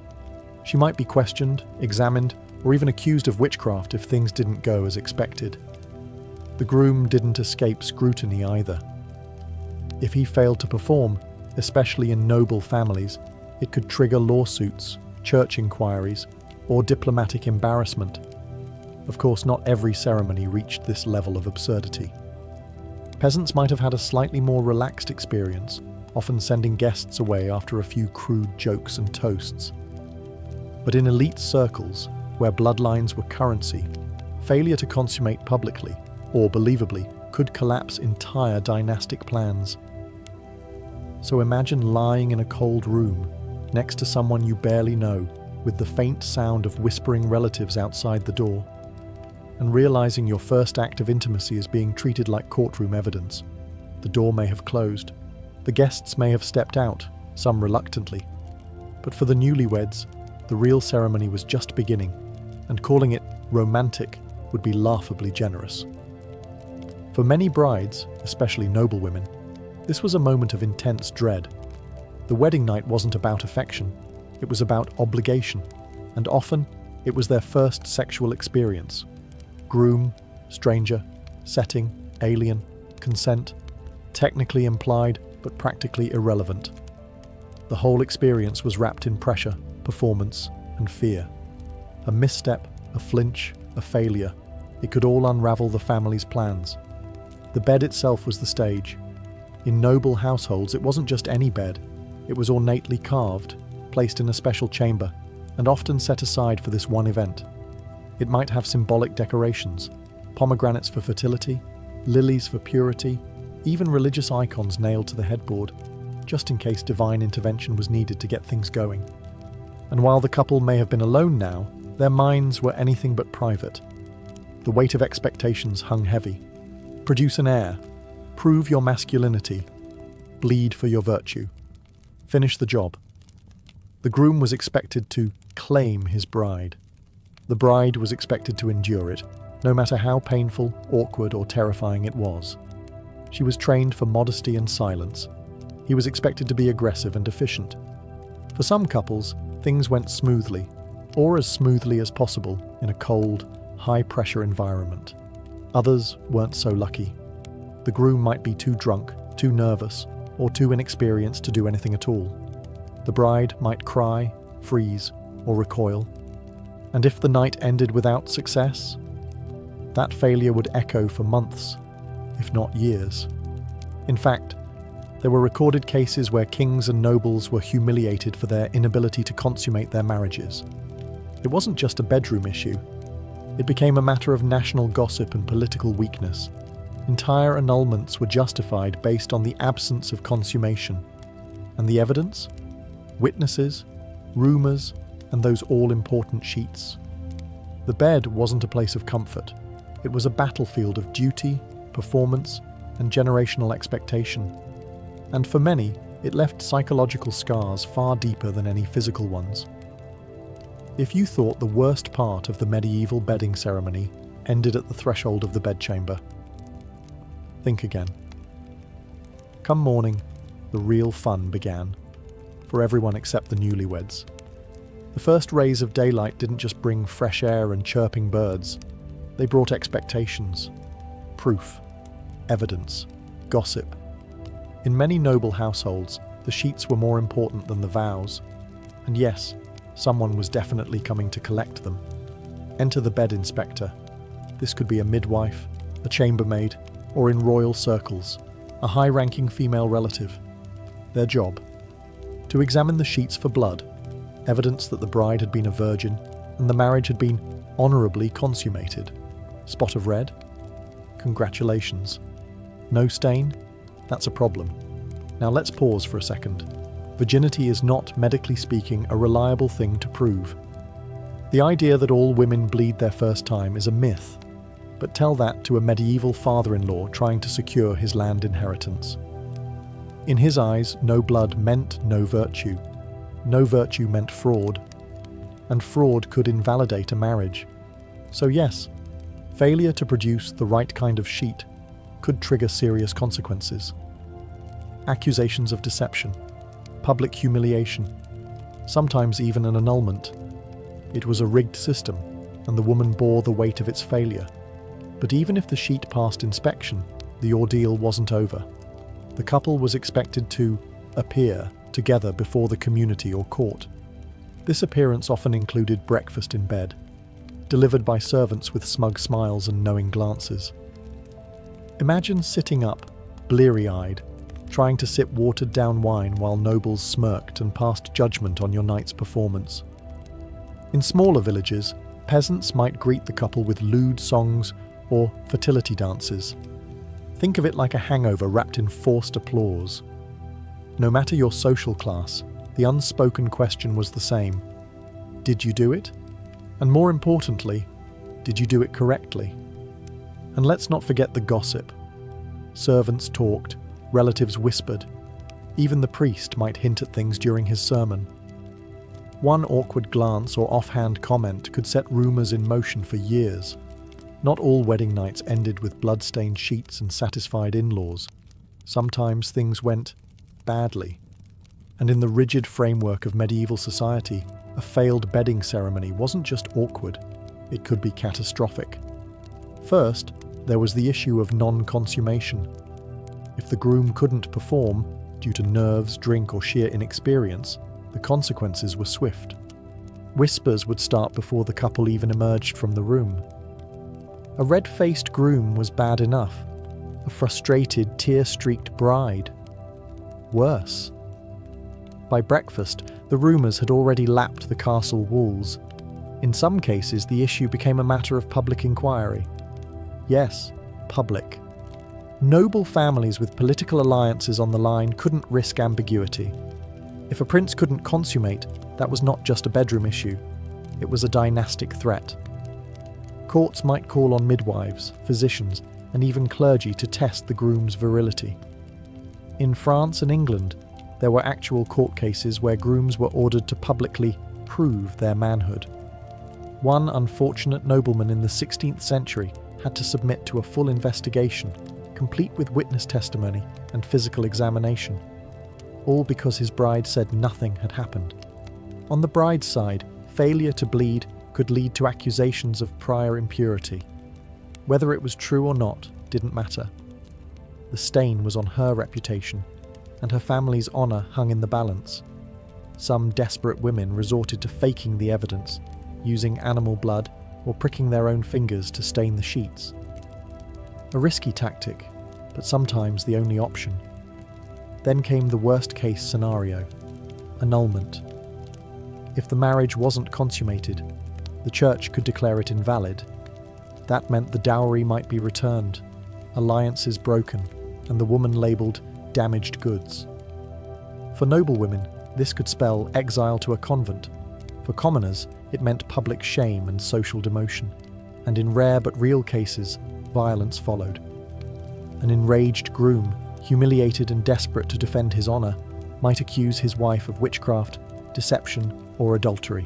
She might be questioned, examined, or even accused of witchcraft if things didn't go as expected. The groom didn't escape scrutiny either. If he failed to perform, especially in noble families, it could trigger lawsuits, church inquiries, or diplomatic embarrassment. Of course, not every ceremony reached this level of absurdity. Peasants might have had a slightly more relaxed experience, often sending guests away after a few crude jokes and toasts. But in elite circles, where bloodlines were currency, failure to consummate publicly, or believably, could collapse entire dynastic plans. So imagine lying in a cold room, next to someone you barely know, with the faint sound of whispering relatives outside the door, and realizing your first act of intimacy is being treated like courtroom evidence. The door may have closed. The guests may have stepped out, some reluctantly. But for the newlyweds, the real ceremony was just beginning, and calling it romantic would be laughably generous. For many brides, especially noble women, this was a moment of intense dread. The wedding night wasn't about affection, it was about obligation, and often it was their first sexual experience. Groom, stranger, setting, alien, consent, technically implied but practically irrelevant. The whole experience was wrapped in pressure, performance, and fear. A misstep, a flinch, a failure, it could all unravel the family's plans. The bed itself was the stage. In noble households, it wasn't just any bed. It was ornately carved, placed in a special chamber, and often set aside for this one event. It might have symbolic decorations, pomegranates for fertility, lilies for purity, even religious icons nailed to the headboard, just in case divine intervention was needed to get things going. And while the couple may have been alone now, their minds were anything but private. The weight of expectations hung heavy. Produce an heir, prove your masculinity, bleed for your virtue, finish the job. The groom was expected to claim his bride. The bride was expected to endure it, no matter how painful, awkward, or terrifying it was. She was trained for modesty and silence. He was expected to be aggressive and efficient. For some couples, things went smoothly, or as smoothly as possible in a cold, high-pressure environment. Others weren't so lucky. The groom might be too drunk, too nervous, or too inexperienced to do anything at all. The bride might cry, freeze, or recoil. And if the night ended without success, that failure would echo for months, if not years. In fact, there were recorded cases where kings and nobles were humiliated for their inability to consummate their marriages. It wasn't just a bedroom issue. It became a matter of national gossip and political weakness. Entire annulments were justified based on the absence of consummation. And the evidence? Witnesses, rumours, and those all-important sheets. The bed wasn't a place of comfort. It was a battlefield of duty, performance, and generational expectation. And for many, it left psychological scars far deeper than any physical ones. If you thought the worst part of the medieval bedding ceremony ended at the threshold of the bedchamber, think again. Come morning, the real fun began, for everyone except the newlyweds. The first rays of daylight didn't just bring fresh air and chirping birds. They brought expectations, proof, evidence, gossip. In many noble households, the sheets were more important than the vows. And yes, someone was definitely coming to collect them. Enter the bed inspector. This could be a midwife, a chambermaid, or in royal circles, a high-ranking female relative. Their job: to examine the sheets for blood, evidence that the bride had been a virgin and the marriage had been honourably consummated. Spot of red? Congratulations. No stain? That's a problem. Now let's pause for a second. Virginity is not, medically speaking, a reliable thing to prove. The idea that all women bleed their first time is a myth, but tell that to a medieval father-in-law trying to secure his land inheritance. In his eyes, no blood meant no virtue. No virtue meant fraud. And fraud could invalidate a marriage. So yes, failure to produce the right kind of sheet could trigger serious consequences. Accusations of deception, public humiliation, sometimes even an annulment. It was a rigged system, and the woman bore the weight of its failure. But even if the sheet passed inspection, the ordeal wasn't over. The couple was expected to appear together before the community or court. This appearance often included breakfast in bed, delivered by servants with smug smiles and knowing glances. Imagine sitting up, bleary-eyed, trying to sip watered-down wine while nobles smirked and passed judgment on your night's performance. In smaller villages, peasants might greet the couple with lewd songs or fertility dances. Think of it like a hangover wrapped in forced applause. No matter your social class, the unspoken question was the same. Did you do it? And more importantly, did you do it correctly? And let's not forget the gossip. Servants talked, relatives whispered. Even the priest might hint at things during his sermon. One awkward glance or offhand comment could set rumours in motion for years. Not all wedding nights ended with blood-stained sheets and satisfied in-laws. Sometimes things went badly. And in the rigid framework of medieval society, a failed bedding ceremony wasn't just awkward, it could be catastrophic. First, there was the issue of non-consummation. If the groom couldn't perform, due to nerves, drink, or sheer inexperience, the consequences were swift. Whispers would start before the couple even emerged from the room. A red-faced groom was bad enough. A frustrated, tear-streaked bride. Worse. By breakfast, the rumours had already lapped the castle walls. In some cases, the issue became a matter of public inquiry. Yes, public. Noble families with political alliances on the line couldn't risk ambiguity. If a prince couldn't consummate, that was not just a bedroom issue. It was a dynastic threat. Courts might call on midwives, physicians, and even clergy to test the groom's virility. In France and England, there were actual court cases where grooms were ordered to publicly prove their manhood. One unfortunate nobleman in the 16th century had to submit to a full investigation, complete with witness testimony and physical examination, all because his bride said nothing had happened. On the bride's side, failure to bleed could lead to accusations of prior impurity. Whether it was true or not didn't matter. The stain was on her reputation, and her family's honour hung in the balance. Some desperate women resorted to faking the evidence, using animal blood or pricking their own fingers to stain the sheets. A risky tactic, but sometimes the only option. Then came the worst-case scenario: annulment. If the marriage wasn't consummated, the church could declare it invalid. That meant the dowry might be returned, alliances broken, and the woman labelled damaged goods. For noblewomen, this could spell exile to a convent. For commoners, it meant public shame and social demotion. And in rare but real cases, violence followed. An enraged groom, humiliated and desperate to defend his honour, might accuse his wife of witchcraft, deception, or adultery.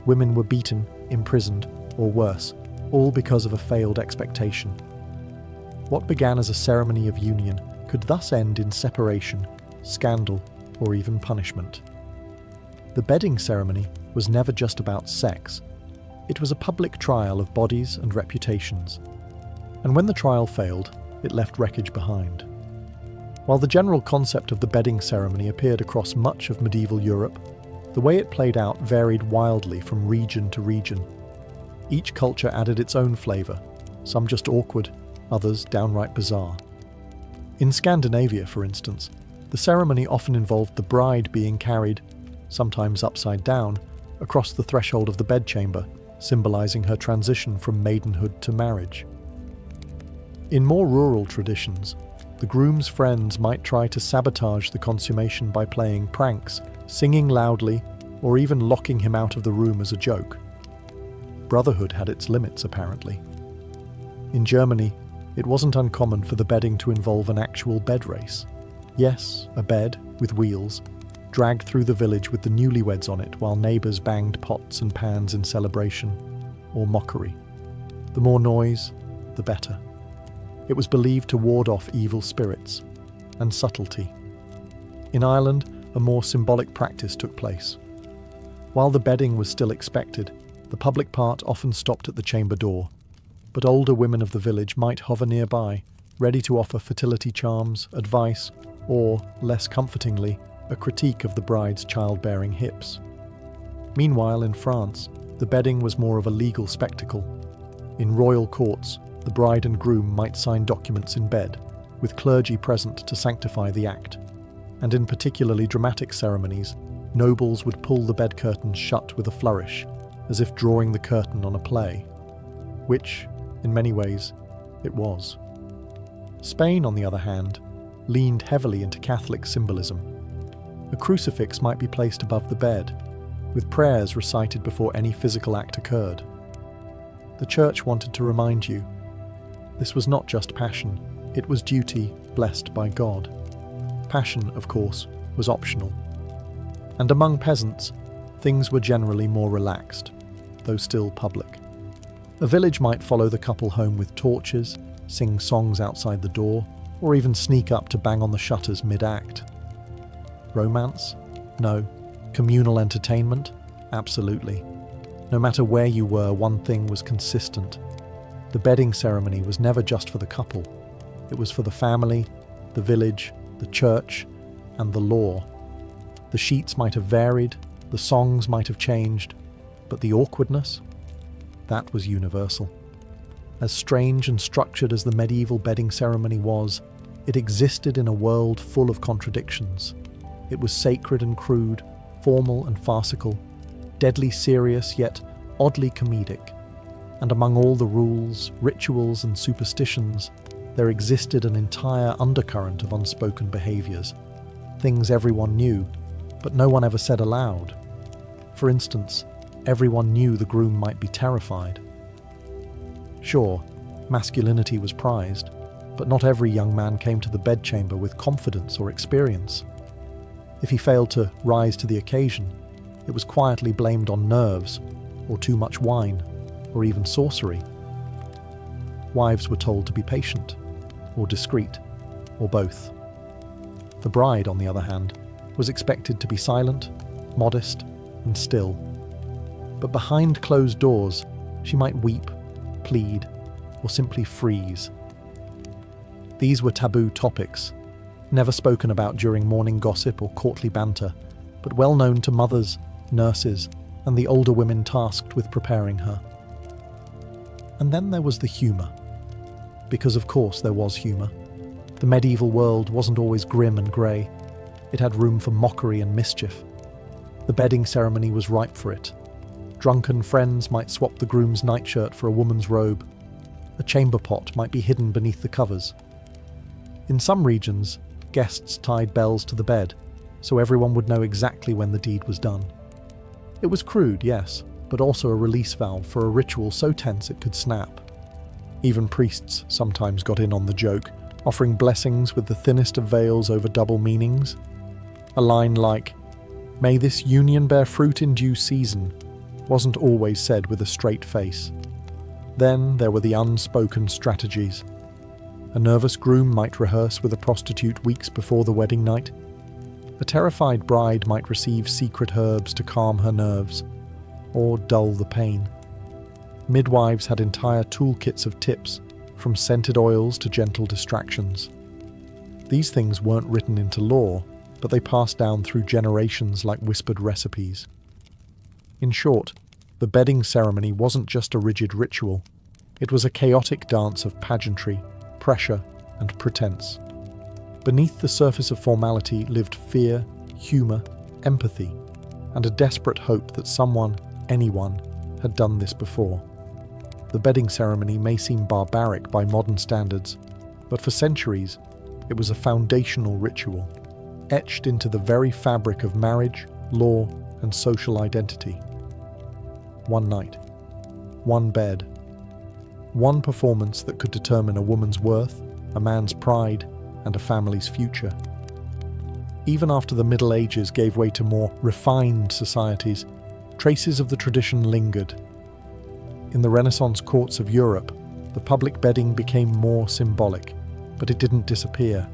Women were beaten, imprisoned, or worse, all because of a failed expectation. What began as a ceremony of union could thus end in separation, scandal, or even punishment. The bedding ceremony was never just about sex. It was a public trial of bodies and reputations. And when the trial failed, it left wreckage behind. While the general concept of the bedding ceremony appeared across much of medieval Europe, the way it played out varied wildly from region to region. Each culture added its own flavour, some just awkward, others downright bizarre. In Scandinavia, for instance, the ceremony often involved the bride being carried, sometimes upside down, across the threshold of the bedchamber, symbolising her transition from maidenhood to marriage. In more rural traditions, the groom's friends might try to sabotage the consummation by playing pranks, singing loudly, or even locking him out of the room as a joke. Brotherhood had its limits, apparently. In Germany, it wasn't uncommon for the bedding to involve an actual bed race. Yes, a bed, with wheels, dragged through the village with the newlyweds on it while neighbours banged pots and pans in celebration, or mockery. The more noise, the better. It was believed to ward off evil spirits and subtlety. In Ireland, a more symbolic practice took place. While the bedding was still expected, the public part often stopped at the chamber door. but older women of the village might hover nearby, ready to offer fertility charms, advice, or, less comfortingly, a critique of the bride's childbearing hips. Meanwhile, in France, the bedding was more of a legal spectacle. In royal courts, the bride and groom might sign documents in bed, with clergy present to sanctify the act. And in particularly dramatic ceremonies, nobles would pull the bed curtains shut with a flourish, as if drawing the curtain on a play. Which, in many ways, it was. Spain, on the other hand, leaned heavily into Catholic symbolism. A crucifix might be placed above the bed, with prayers recited before any physical act occurred. The church wanted to remind you, this was not just passion, it was duty blessed by God. Passion, of course, was optional. And among peasants, things were generally more relaxed, though still public. A village might follow the couple home with torches, sing songs outside the door, or even sneak up to bang on the shutters mid-act. Romance? No. Communal entertainment? Absolutely. No matter where you were, one thing was consistent. The bedding ceremony was never just for the couple. It was for the family, the village, the church, and the law. The sheets might have varied, the songs might have changed, but the awkwardness? That was universal. As strange and structured as the medieval bedding ceremony was, it existed in a world full of contradictions. It was sacred and crude, formal and farcical, deadly serious yet oddly comedic. And among all the rules, rituals and superstitions, there existed an entire undercurrent of unspoken behaviours, things everyone knew, but no one ever said aloud. For instance, everyone knew the groom might be terrified. Sure, masculinity was prized, but not every young man came to the bedchamber with confidence or experience. If he failed to rise to the occasion, it was quietly blamed on nerves, or too much wine, or even sorcery. Wives were told to be patient, or discreet, or both. The bride, on the other hand, was expected to be silent, modest, and still. But behind closed doors, she might weep, plead, or simply freeze. These were taboo topics, never spoken about during morning gossip or courtly banter, but well known to mothers, nurses, and the older women tasked with preparing her. And then there was the humour. Because of course there was humour. The medieval world wasn't always grim and grey. It had room for mockery and mischief. The bedding ceremony was ripe for it. Drunken friends might swap the groom's nightshirt for a woman's robe. A chamber pot might be hidden beneath the covers. In some regions, guests tied bells to the bed, so everyone would know exactly when the deed was done. It was crude, yes, but also a release valve for a ritual so tense it could snap. Even priests sometimes got in on the joke, offering blessings with the thinnest of veils over double meanings. A line like, "May this union bear fruit in due season," wasn't always said with a straight face. Then there were the unspoken strategies. A nervous groom might rehearse with a prostitute weeks before the wedding night. A terrified bride might receive secret herbs to calm her nerves, or dull the pain. Midwives had entire toolkits of tips, from scented oils to gentle distractions. These things weren't written into law, but they passed down through generations like whispered recipes. In short, the bedding ceremony wasn't just a rigid ritual. It was a chaotic dance of pageantry, pressure, and pretense. Beneath the surface of formality lived fear, humour, empathy, and a desperate hope that someone, anyone, had done this before. The bedding ceremony may seem barbaric by modern standards, but for centuries, it was a foundational ritual, etched into the very fabric of marriage, law, and social identity. One night, one bed, one performance that could determine a woman's worth, a man's pride, and a family's future. Even after the Middle Ages gave way to more refined societies, traces of the tradition lingered. In the Renaissance courts of Europe, the public bedding became more symbolic, but it didn't disappear.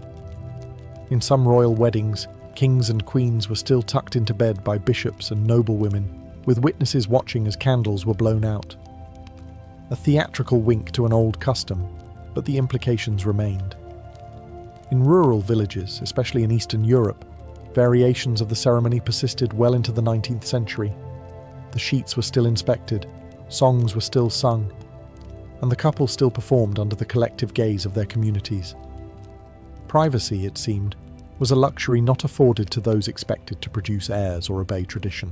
In some royal weddings, kings and queens were still tucked into bed by bishops and noblewomen, with witnesses watching as candles were blown out. a theatrical wink to an old custom, but the implications remained. In rural villages, especially in Eastern Europe, variations of the ceremony persisted well into the 19th century. The sheets were still inspected, songs were still sung, and the couple still performed under the collective gaze of their communities. Privacy, it seemed, was a luxury not afforded to those expected to produce heirs or obey tradition.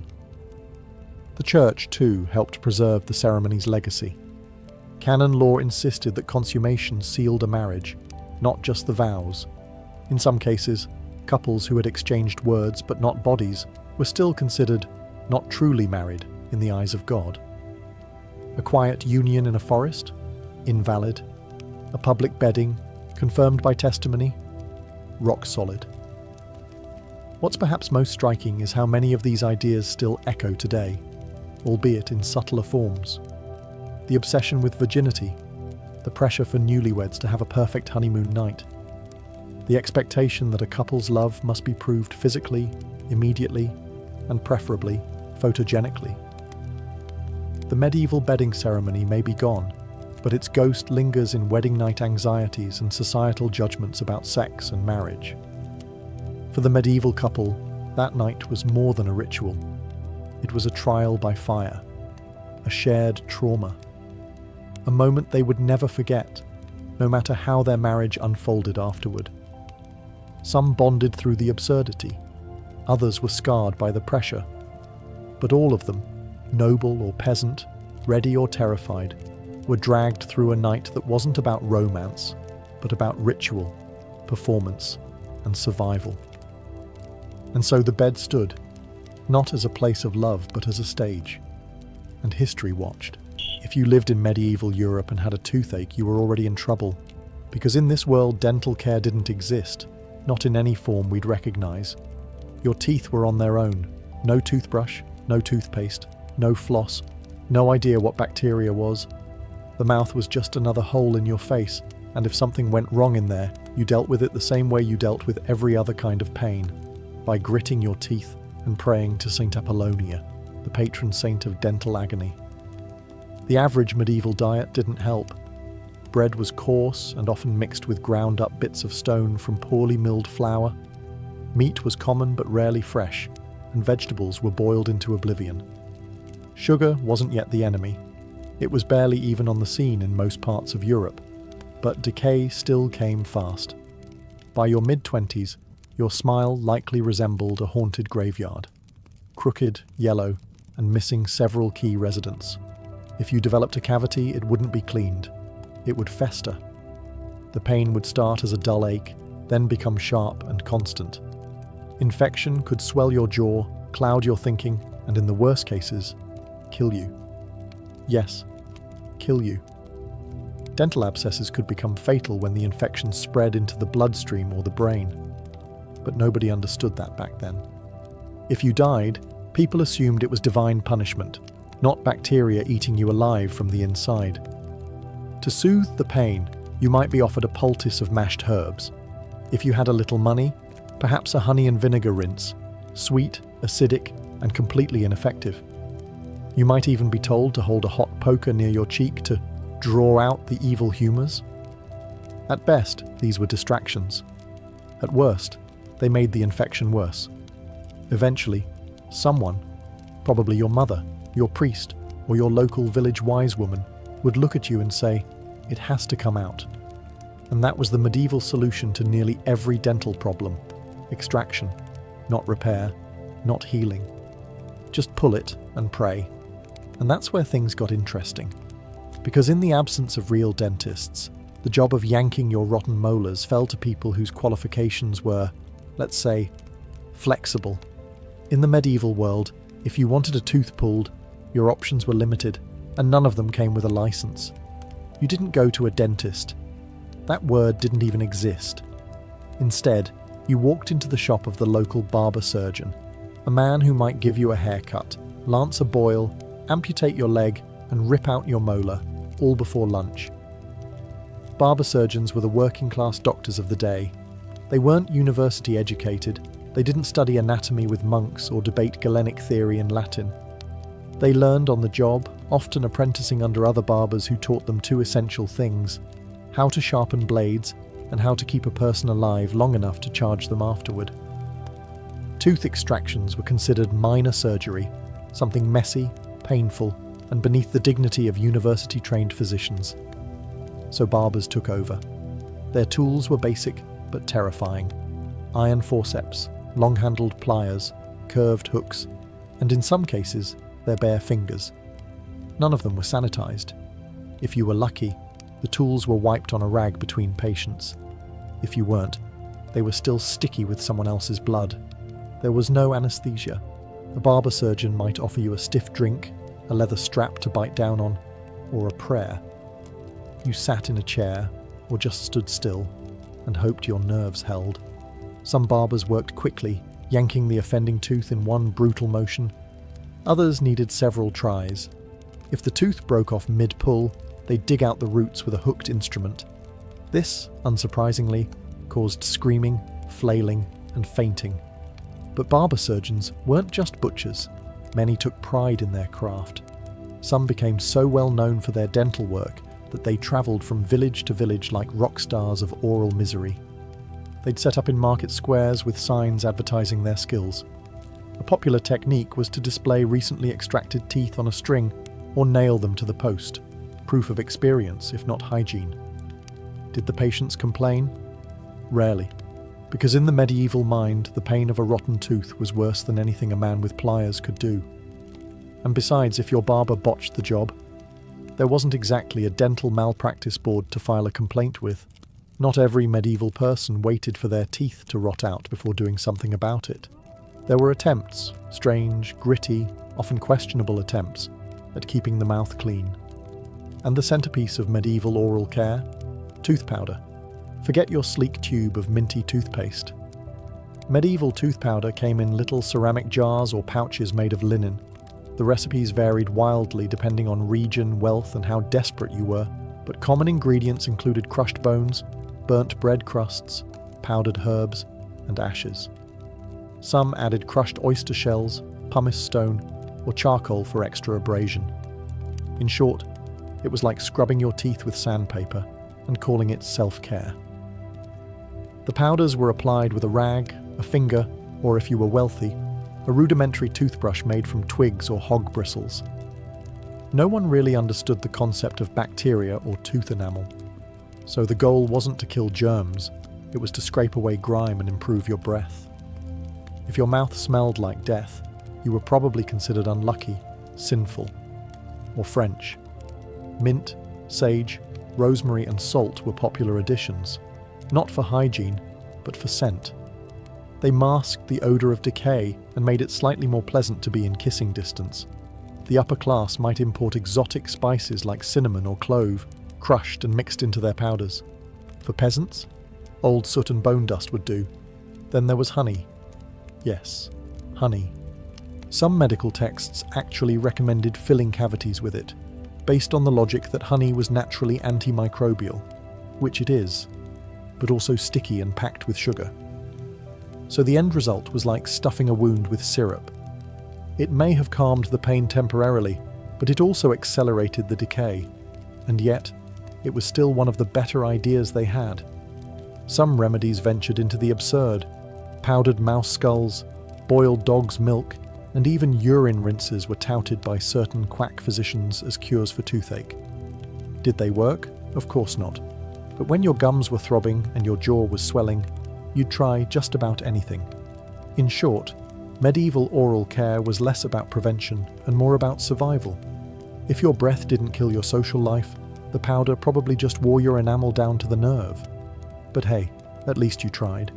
The church, too, helped preserve the ceremony's legacy. Canon law insisted that consummation sealed a marriage, not just the vows. In some cases, couples who had exchanged words but not bodies were still considered not truly married in the eyes of God. A quiet union in a forest? Invalid. A public bedding, confirmed by testimony? Rock solid. What's perhaps most striking is how many of these ideas still echo today, albeit in subtler forms. The obsession with virginity, the pressure for newlyweds to have a perfect honeymoon night, the expectation that a couple's love must be proved physically, immediately, and preferably photogenically. The medieval bedding ceremony may be gone, but its ghost lingers in wedding night anxieties and societal judgments about sex and marriage. For the medieval couple, that night was more than a ritual. It was a trial by fire, a shared trauma, a moment they would never forget, no matter how their marriage unfolded afterward. Some bonded through the absurdity, others were scarred by the pressure, but all of them, noble or peasant, ready or terrified, were dragged through a night that wasn't about romance, but about ritual, performance, and survival. And so the bed stood, not as a place of love, but as a stage. And history watched. If you lived in medieval Europe and had a toothache, you were already in trouble, because in this world dental care didn't exist, not in any form we'd recognize. Your teeth were on their own. No toothbrush, no toothpaste, no floss, no idea what bacteria was. The mouth was just another hole in your face, and if something went wrong in there, you dealt with it the same way you dealt with every other kind of pain, by gritting your teeth and praying to Saint Apollonia, the patron saint of dental agony. The average medieval diet didn't help. Bread was coarse and often mixed with ground-up bits of stone from poorly milled flour. Meat was common but rarely fresh, and vegetables were boiled into oblivion. Sugar wasn't yet the enemy. It was barely even on the scene in most parts of Europe, but decay still came fast. By your mid-20s, your smile likely resembled a haunted graveyard, crooked, yellow, and missing several key residents. If you developed a cavity, it wouldn't be cleaned. It would fester. The pain would start as a dull ache, then become sharp and constant. Infection could swell your jaw, cloud your thinking, and in the worst cases, kill you. Yes, kill you. Dental abscesses could become fatal when the infection spread into the bloodstream or the brain. But nobody understood that back then. If you died, people assumed it was divine punishment, not bacteria eating you alive from the inside. To soothe the pain, you might be offered a poultice of mashed herbs. If you had a little money, perhaps a honey and vinegar rinse, sweet, acidic, and completely ineffective. You might even be told to hold a hot poker near your cheek to draw out the evil humours. At best, these were distractions. At worst, they made the infection worse. Eventually, someone, probably your mother, your priest, or your local village wise woman, would look at you and say, "It has to come out." And that was the medieval solution to nearly every dental problem. Extraction, not repair, not healing. Just pull it and pray. And that's where things got interesting. Because in the absence of real dentists, the job of yanking your rotten molars fell to people whose qualifications were, let's say, flexible. In the medieval world, if you wanted a tooth pulled, your options were limited, and none of them came with a license. You didn't go to a dentist. That word didn't even exist. Instead, you walked into the shop of the local barber surgeon, a man who might give you a haircut, lance a boil, amputate your leg, and rip out your molar, all before lunch. Barber surgeons were the working-class doctors of the day. They weren't university educated, they didn't study anatomy with monks or debate Galenic theory in Latin. They learned on the job, often apprenticing under other barbers who taught them two essential things: how to sharpen blades and how to keep a person alive long enough to charge them afterward. Tooth extractions were considered minor surgery, something messy, painful, and beneath the dignity of university-trained physicians. So barbers took over. Their tools were basic but terrifying: iron forceps, long-handled pliers, curved hooks, and in some cases, their bare fingers. None of them were sanitized. If you were lucky, the tools were wiped on a rag between patients. If you weren't, they were still sticky with someone else's blood. There was no anesthesia. A barber surgeon might offer you a stiff drink, a leather strap to bite down on, or a prayer. You sat in a chair, or just stood still, and hoped your nerves held. Some barbers worked quickly, yanking the offending tooth in one brutal motion. Others needed several tries. If the tooth broke off mid-pull, they'd dig out the roots with a hooked instrument. This, unsurprisingly, caused screaming, flailing, and fainting. But barber surgeons weren't just butchers. Many took pride in their craft. Some became so well known for their dental work that they travelled from village to village like rock stars of oral misery. They'd set up in market squares with signs advertising their skills. A popular technique was to display recently extracted teeth on a string or nail them to the post, proof of experience if not hygiene. Did the patients complain? Rarely, because in the medieval mind, the pain of a rotten tooth was worse than anything a man with pliers could do. And besides, if your barber botched the job, there wasn't exactly a dental malpractice board to file a complaint with. Not every medieval person waited for their teeth to rot out before doing something about it. There were attempts, strange, gritty, often questionable attempts, at keeping the mouth clean. And the centerpiece of medieval oral care? Tooth powder. Forget your sleek tube of minty toothpaste. Medieval tooth powder came in little ceramic jars or pouches made of linen. The recipes varied wildly depending on region, wealth, and how desperate you were, but common ingredients included crushed bones, burnt bread crusts, powdered herbs, and ashes. Some added crushed oyster shells, pumice stone, or charcoal for extra abrasion. In short, it was like scrubbing your teeth with sandpaper and calling it self-care. The powders were applied with a rag, a finger, or if you were wealthy, a rudimentary toothbrush made from twigs or hog bristles. No one really understood the concept of bacteria or tooth enamel, so the goal wasn't to kill germs, it was to scrape away grime and improve your breath. If your mouth smelled like death, you were probably considered unlucky, sinful, or French. Mint, sage, rosemary, and salt were popular additions, not for hygiene, but for scent. They masked the odour of decay and made it slightly more pleasant to be in kissing distance. The upper class might import exotic spices like cinnamon or clove, crushed and mixed into their powders. For peasants, old soot and bone dust would do. Then there was honey. Yes, honey. Some medical texts actually recommended filling cavities with it, based on the logic that honey was naturally antimicrobial, which it is, but also sticky and packed with sugar. So the end result was like stuffing a wound with syrup. It may have calmed the pain temporarily, but it also accelerated the decay. And yet, it was still one of the better ideas they had. Some remedies ventured into the absurd. Powdered mouse skulls, boiled dog's milk, and even urine rinses were touted by certain quack physicians as cures for toothache. Did they work? Of course not. But when your gums were throbbing and your jaw was swelling, you'd try just about anything. In short, medieval oral care was less about prevention and more about survival. If your breath didn't kill your social life, the powder probably just wore your enamel down to the nerve. But hey, at least you tried.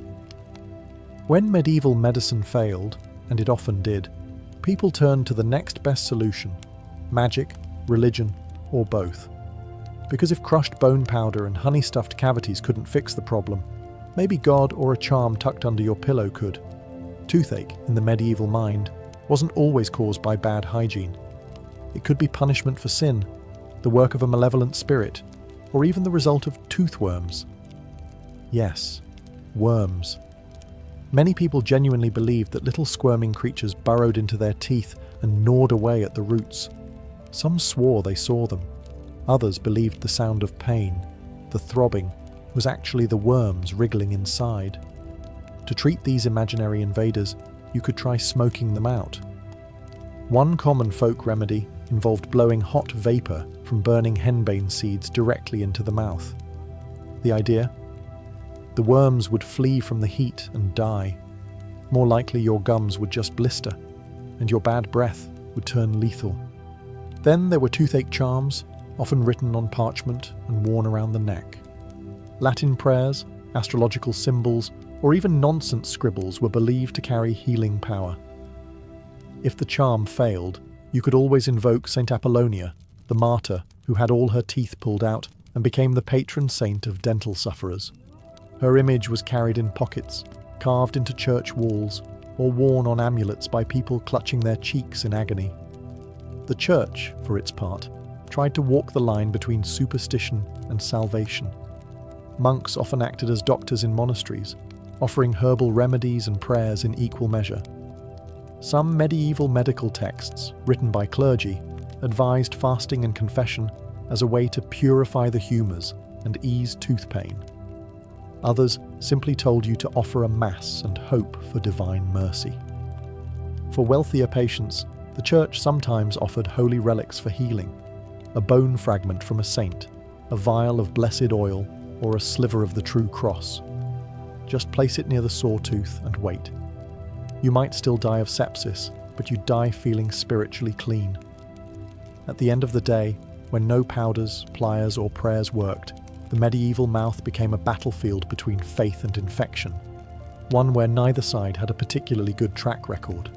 When medieval medicine failed, and it often did, people turned to the next best solution: magic, religion, or both. Because if crushed bone powder and honey-stuffed cavities couldn't fix the problem, maybe God or a charm tucked under your pillow could. Toothache, in the medieval mind, wasn't always caused by bad hygiene. It could be punishment for sin, the work of a malevolent spirit, or even the result of toothworms. Yes, worms. Many people genuinely believed that little squirming creatures burrowed into their teeth and gnawed away at the roots. Some swore they saw them. Others believed the sound of pain, the throbbing, was actually the worms wriggling inside. To treat these imaginary invaders, you could try smoking them out. One common folk remedy involved blowing hot vapor from burning henbane seeds directly into the mouth. The idea? The worms would flee from the heat and die. More likely your gums would just blister, and your bad breath would turn lethal. Then there were toothache charms, often written on parchment and worn around the neck. Latin prayers, astrological symbols, or even nonsense scribbles were believed to carry healing power. If the charm failed, you could always invoke Saint Apollonia, the martyr who had all her teeth pulled out and became the patron saint of dental sufferers. Her image was carried in pockets, carved into church walls, or worn on amulets by people clutching their cheeks in agony. The church, for its part, tried to walk the line between superstition and salvation. Monks often acted as doctors in monasteries, offering herbal remedies and prayers in equal measure. Some medieval medical texts, written by clergy, advised fasting and confession as a way to purify the humours and ease tooth pain. Others simply told you to offer a mass and hope for divine mercy. For wealthier patients, the church sometimes offered holy relics for healing: a bone fragment from a saint, a vial of blessed oil, or a sliver of the true cross. Just place it near the sore tooth and wait. You might still die of sepsis, but you'd die feeling spiritually clean. At the end of the day, when no powders, pliers, or prayers worked, the medieval mouth became a battlefield between faith and infection, one where neither side had a particularly good track record.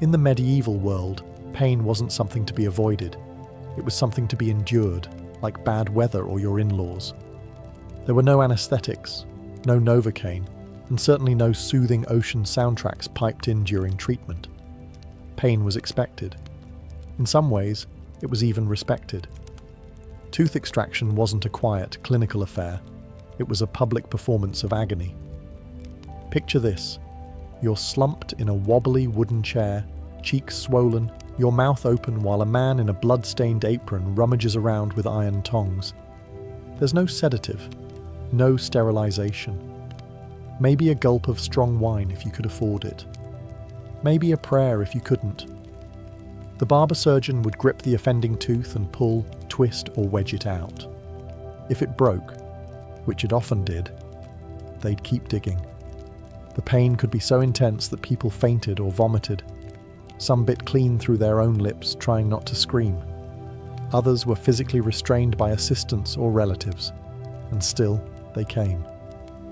In the medieval world, pain wasn't something to be avoided. It was something to be endured, like bad weather or your in-laws. There were no anesthetics, no Novocaine, and certainly no soothing ocean soundtracks piped in during treatment. Pain was expected. In some ways, it was even respected. Tooth extraction wasn't a quiet, clinical affair. It was a public performance of agony. Picture this. You're slumped in a wobbly wooden chair, cheeks swollen, your mouth open while a man in a blood-stained apron rummages around with iron tongs. There's no sedative, no sterilization. Maybe a gulp of strong wine if you could afford it. Maybe a prayer if you couldn't. The barber surgeon would grip the offending tooth and pull, twist, or wedge it out. If it broke, which it often did, they'd keep digging. The pain could be so intense that people fainted or vomited. Some bit clean through their own lips, trying not to scream. Others were physically restrained by assistants or relatives. And still, they came.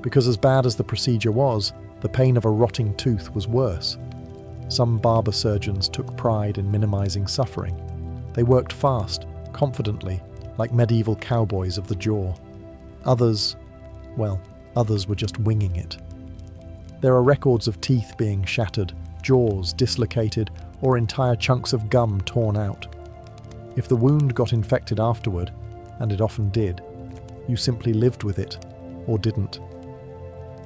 Because as bad as the procedure was, the pain of a rotting tooth was worse. Some barber surgeons took pride in minimizing suffering. They worked fast, confidently, like medieval cowboys of the jaw. Others were just winging it. There are records of teeth being shattered, jaws dislocated, or entire chunks of gum torn out. If the wound got infected afterward, and it often did, you simply lived with it, or didn't.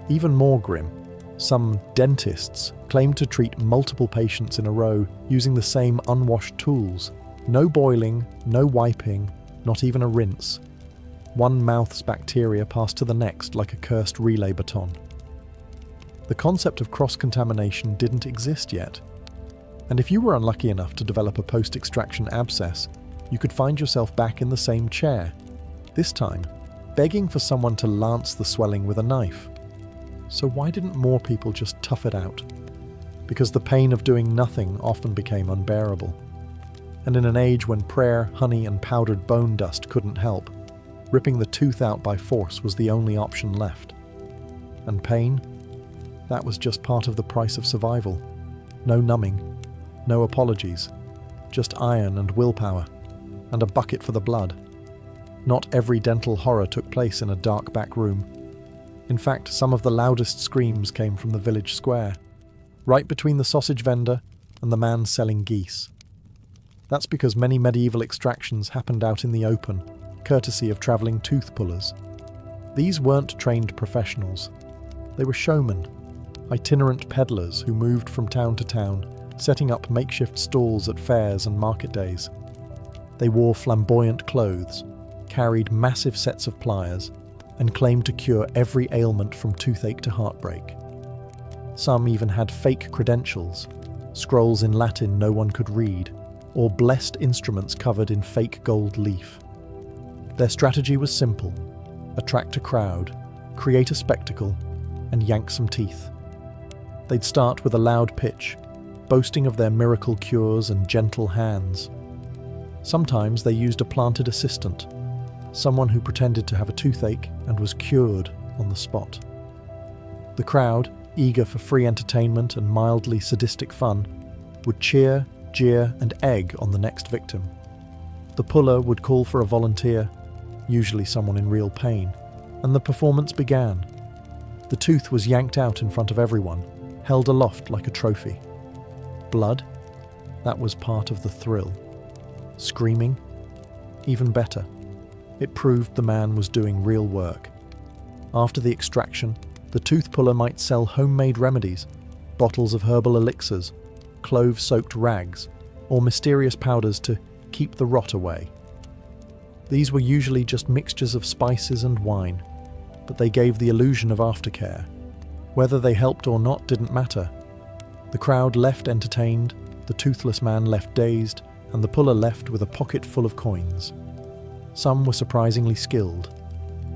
Even more grim, some dentists claimed to treat multiple patients in a row using the same unwashed tools. No boiling, no wiping, not even a rinse. One mouth's bacteria passed to the next like a cursed relay baton. The concept of cross-contamination didn't exist yet. And if you were unlucky enough to develop a post-extraction abscess, you could find yourself back in the same chair, this time begging for someone to lance the swelling with a knife. So why didn't more people just tough it out? Because the pain of doing nothing often became unbearable. And in an age when prayer, honey, and powdered bone dust couldn't help, ripping the tooth out by force was the only option left. And pain? That was just part of the price of survival. No numbing, no apologies, just iron and willpower, and a bucket for the blood. Not every dental horror took place in a dark back room. In fact, some of the loudest screams came from the village square, right between the sausage vendor and the man selling geese. That's because many medieval extractions happened out in the open, courtesy of travelling tooth pullers. These weren't trained professionals. They were showmen, itinerant peddlers who moved from town to town, setting up makeshift stalls at fairs and market days. They wore flamboyant clothes, carried massive sets of pliers, and claimed to cure every ailment from toothache to heartbreak. Some even had fake credentials, scrolls in Latin no one could read, or blessed instruments covered in fake gold leaf. Their strategy was simple: attract a crowd, create a spectacle, and yank some teeth. They'd start with a loud pitch, boasting of their miracle cures and gentle hands. Sometimes they used a planted assistant, someone who pretended to have a toothache and was cured on the spot. The crowd, eager for free entertainment and mildly sadistic fun, would cheer, jeer, and egg on the next victim. The puller would call for a volunteer, usually someone in real pain, and the performance began. The tooth was yanked out in front of everyone, held aloft like a trophy. Blood? That was part of the thrill. Screaming? Even better. It proved the man was doing real work. After the extraction, the tooth puller might sell homemade remedies, bottles of herbal elixirs, clove-soaked rags, or mysterious powders to keep the rot away. These were usually just mixtures of spices and wine, but they gave the illusion of aftercare. Whether they helped or not didn't matter. The crowd left entertained, the toothless man left dazed, and the puller left with a pocket full of coins. Some were surprisingly skilled.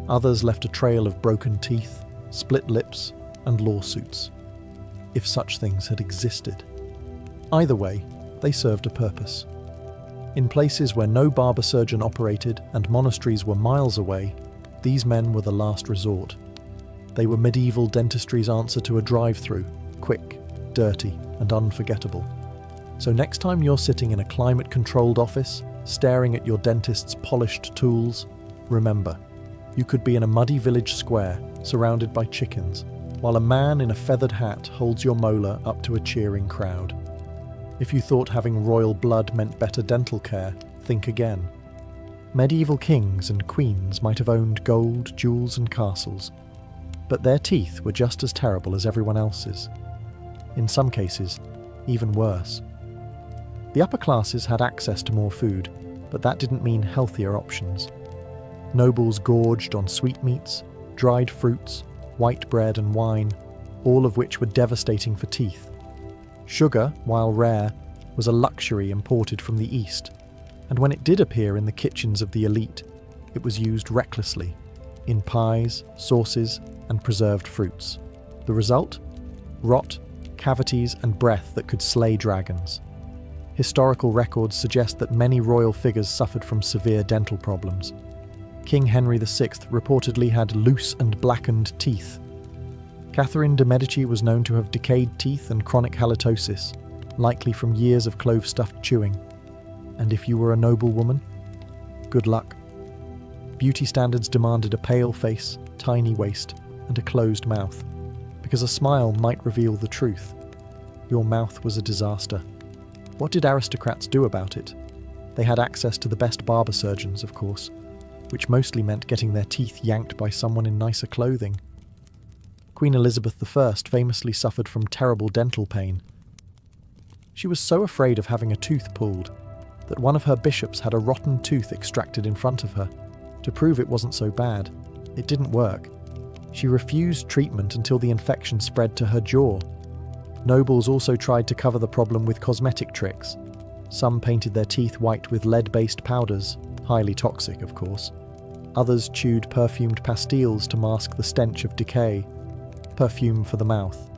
Others left a trail of broken teeth, split lips, and lawsuits, if such things had existed. Either way, they served a purpose. In places where no barber surgeon operated and monasteries were miles away, these men were the last resort. They were medieval dentistry's answer to a drive-through, quick, dirty, and unforgettable. So next time you're sitting in a climate-controlled office, staring at your dentist's polished tools, remember, you could be in a muddy village square, surrounded by chickens, while a man in a feathered hat holds your molar up to a cheering crowd. If you thought having royal blood meant better dental care, think again. Medieval kings and queens might have owned gold, jewels, and castles, but their teeth were just as terrible as everyone else's. In some cases, even worse. The upper classes had access to more food, but that didn't mean healthier options. Nobles gorged on sweetmeats, dried fruits, white bread and wine, all of which were devastating for teeth. Sugar, while rare, was a luxury imported from the East, and when it did appear in the kitchens of the elite, it was used recklessly, in pies, sauces, and preserved fruits. The result? Rot, cavities, and breath that could slay dragons. Historical records suggest that many royal figures suffered from severe dental problems. King Henry VI reportedly had loose and blackened teeth. Catherine de' Medici was known to have decayed teeth and chronic halitosis, likely from years of clove-stuffed chewing. And if you were a noble woman, good luck. Beauty standards demanded a pale face, tiny waist, and a closed mouth, because a smile might reveal the truth. Your mouth was a disaster. What did aristocrats do about it? They had access to the best barber surgeons, of course, which mostly meant getting their teeth yanked by someone in nicer clothing. Queen Elizabeth I famously suffered from terrible dental pain. She was so afraid of having a tooth pulled that one of her bishops had a rotten tooth extracted in front of her. To prove it wasn't so bad, it didn't work. She refused treatment until the infection spread to her jaw. Nobles also tried to cover the problem with cosmetic tricks. Some painted their teeth white with lead-based powders, highly toxic, of course. Others chewed perfumed pastilles to mask the stench of decay. Perfume for the mouth.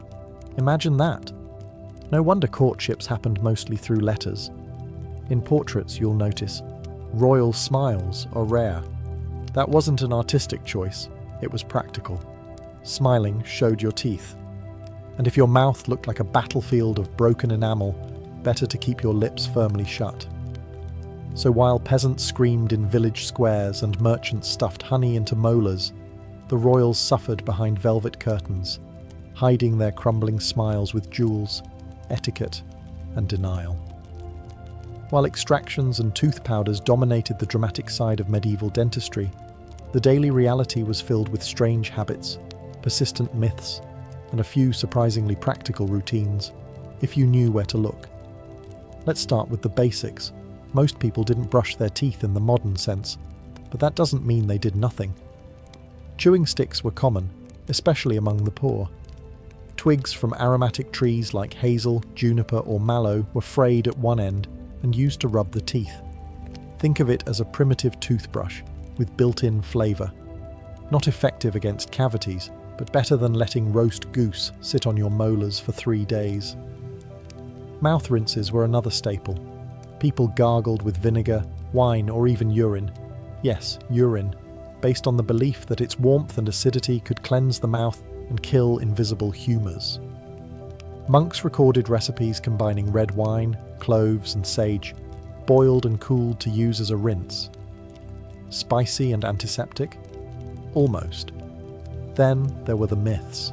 Imagine that. No wonder courtships happened mostly through letters. In portraits, you'll notice, royal smiles are rare. That wasn't an artistic choice, it was practical. Smiling showed your teeth. And if your mouth looked like a battlefield of broken enamel, better to keep your lips firmly shut. So while peasants screamed in village squares and merchants stuffed honey into molars, the royals suffered behind velvet curtains, hiding their crumbling smiles with jewels, etiquette, and denial. While extractions and tooth powders dominated the dramatic side of medieval dentistry, the daily reality was filled with strange habits, persistent myths, and a few surprisingly practical routines, if you knew where to look. Let's start with the basics. Most people didn't brush their teeth in the modern sense, but that doesn't mean they did nothing. Chewing sticks were common, especially among the poor. Twigs from aromatic trees like hazel, juniper or mallow were frayed at one end and used to rub the teeth. Think of it as a primitive toothbrush with built-in flavour. Not effective against cavities, but better than letting roast goose sit on your molars for 3 days. Mouth rinses were another staple. People gargled with vinegar, wine or even urine. Yes, urine, based on the belief that its warmth and acidity could cleanse the mouth and kill invisible humours. Monks recorded recipes combining red wine, cloves and sage, boiled and cooled to use as a rinse. Spicy and antiseptic? Almost. Then there were the myths.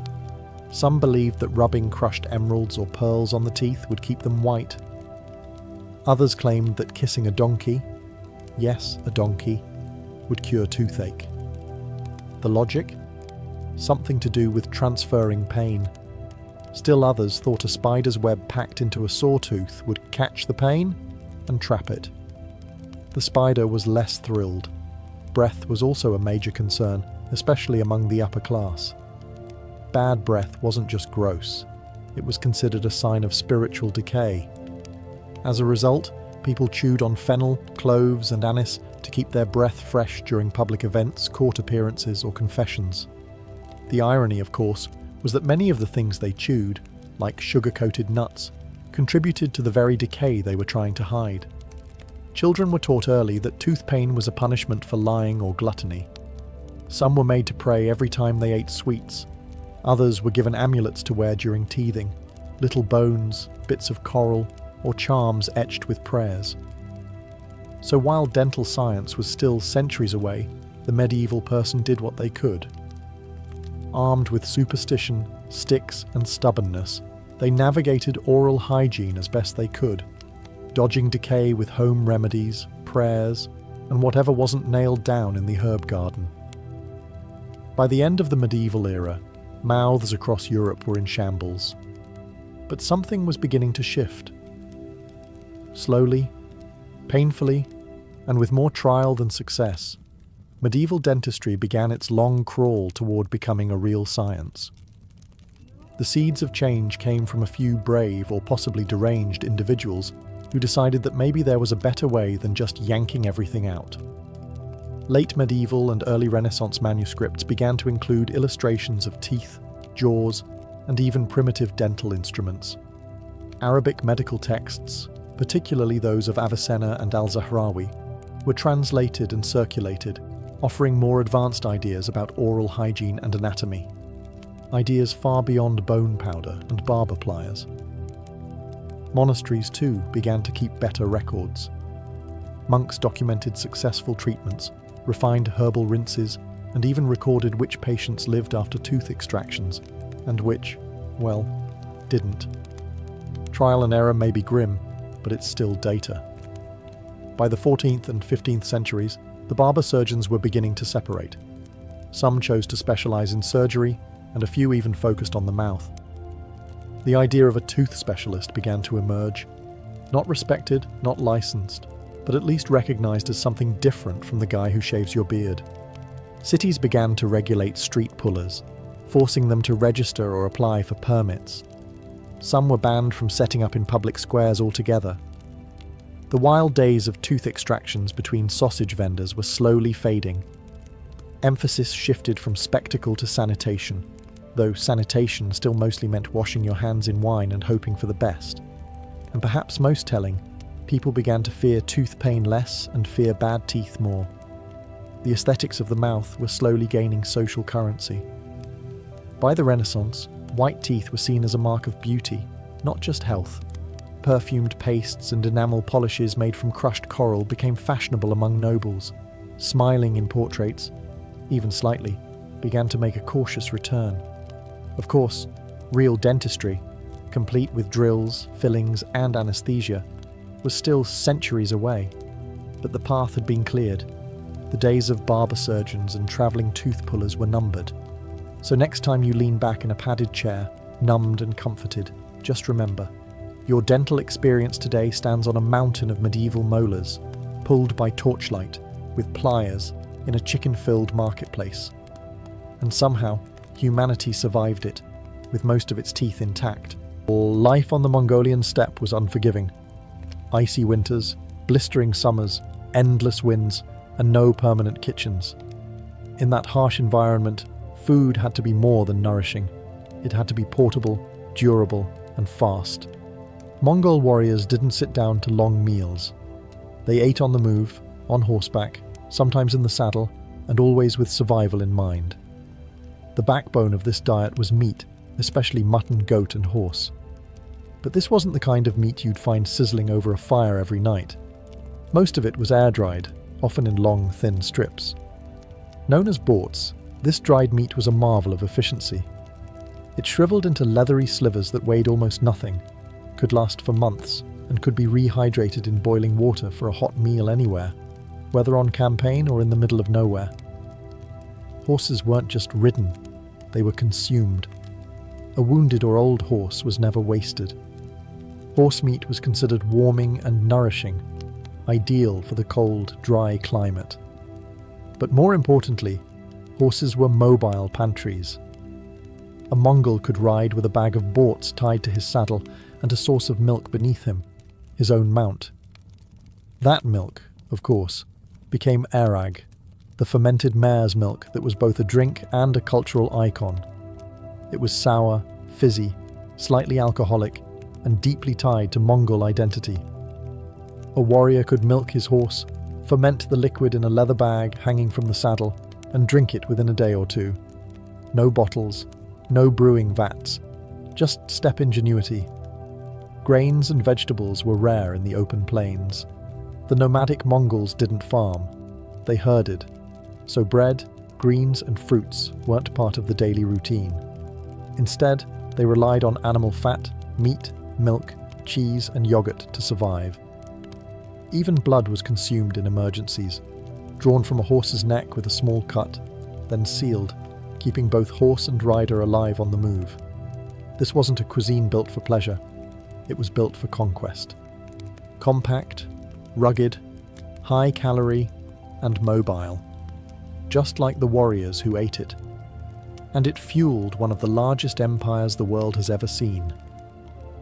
Some believed that rubbing crushed emeralds or pearls on the teeth would keep them white. Others claimed that kissing a donkey, yes, a donkey, would cure toothache. The logic? Something to do with transferring pain. Still others thought a spider's web packed into a sawtooth would catch the pain and trap it. The spider was less thrilled. Breath was also a major concern, especially among the upper class. Bad breath wasn't just gross, it was considered a sign of spiritual decay. As a result, people chewed on fennel, cloves and anise to keep their breath fresh during public events, court appearances or confessions. The irony, of course, was that many of the things they chewed, like sugar-coated nuts, contributed to the very decay they were trying to hide. Children were taught early that tooth pain was a punishment for lying or gluttony. Some were made to pray every time they ate sweets. Others were given amulets to wear during teething, little bones, bits of coral, or charms etched with prayers. So while dental science was still centuries away, the medieval person did what they could. Armed with superstition, sticks, and stubbornness, they navigated oral hygiene as best they could, dodging decay with home remedies, prayers, and whatever wasn't nailed down in the herb garden. By the end of the medieval era, mouths across Europe were in shambles. But something was beginning to shift. Slowly, painfully, and with more trial than success, medieval dentistry began its long crawl toward becoming a real science. The seeds of change came from a few brave or possibly deranged individuals who decided that maybe there was a better way than just yanking everything out. Late medieval and early Renaissance manuscripts began to include illustrations of teeth, jaws, and even primitive dental instruments. Arabic medical texts, particularly those of Avicenna and al-Zahrawi, were translated and circulated, offering more advanced ideas about oral hygiene and anatomy. Ideas far beyond bone powder and barber pliers. Monasteries, too, began to keep better records. Monks documented successful treatments, refined herbal rinses, and even recorded which patients lived after tooth extractions, and which, well, didn't. Trial and error may be grim, but it's still data. By the 14th and 15th centuries, the barber surgeons were beginning to separate. Some chose to specialize in surgery, and a few even focused on the mouth. The idea of a tooth specialist began to emerge. Not respected, not licensed, but at least recognized as something different from the guy who shaves your beard. Cities began to regulate street pullers, forcing them to register or apply for permits. Some were banned from setting up in public squares altogether. The wild days of tooth extractions between sausage vendors were slowly fading. Emphasis shifted from spectacle to sanitation, though sanitation still mostly meant washing your hands in wine and hoping for the best. And perhaps most telling, people began to fear tooth pain less and fear bad teeth more. The aesthetics of the mouth were slowly gaining social currency. By the Renaissance, white teeth were seen as a mark of beauty, not just health. Perfumed pastes and enamel polishes made from crushed coral became fashionable among nobles. Smiling in portraits, even slightly, began to make a cautious return. Of course, real dentistry, complete with drills, fillings, and anesthesia, was still centuries away, but the path had been cleared. The days of barber surgeons and travelling tooth pullers were numbered. So next time you lean back in a padded chair, numbed and comforted, just remember, Your dental experience today stands on a mountain of medieval molars, pulled by torchlight, with pliers, in a chicken-filled marketplace. And somehow, humanity survived it, with most of its teeth intact. Life on the Mongolian steppe was unforgiving. Icy winters, blistering summers, endless winds, and no permanent kitchens. In that harsh environment, food had to be more than nourishing. It had to be portable, durable, and fast. Mongol warriors didn't sit down to long meals. They ate on the move, on horseback, sometimes in the saddle, and always with survival in mind. The backbone of this diet was meat, especially mutton, goat, and horse. But this wasn't the kind of meat you'd find sizzling over a fire every night. Most of it was air-dried, often in long, thin strips. Known as borts, this dried meat was a marvel of efficiency. It shriveled into leathery slivers that weighed almost nothing, could last for months, and could be rehydrated in boiling water for a hot meal anywhere, whether on campaign or in the middle of nowhere. Horses weren't just ridden, they were consumed. A wounded or old horse was never wasted. Horse meat was considered warming and nourishing, ideal for the cold, dry climate. But more importantly, horses were mobile pantries. A Mongol could ride with a bag of borts tied to his saddle and a source of milk beneath him, his own mount. That milk, of course, became airag, the fermented mare's milk that was both a drink and a cultural icon. It was sour, fizzy, slightly alcoholic, and deeply tied to Mongol identity. A warrior could milk his horse, ferment the liquid in a leather bag hanging from the saddle, and drink it within a day or two. No bottles, no brewing vats, just steppe ingenuity. Grains and vegetables were rare in the open plains. The nomadic Mongols didn't farm, they herded, so bread, greens and fruits weren't part of the daily routine. Instead, they relied on animal fat, meat, milk, cheese and yogurt to survive. Even blood was consumed in emergencies, drawn from a horse's neck with a small cut, then sealed, keeping both horse and rider alive on the move. This wasn't a cuisine built for pleasure, it was built for conquest. Compact, rugged, high-calorie, and mobile, just like the warriors who ate it. And it fueled one of the largest empires the world has ever seen.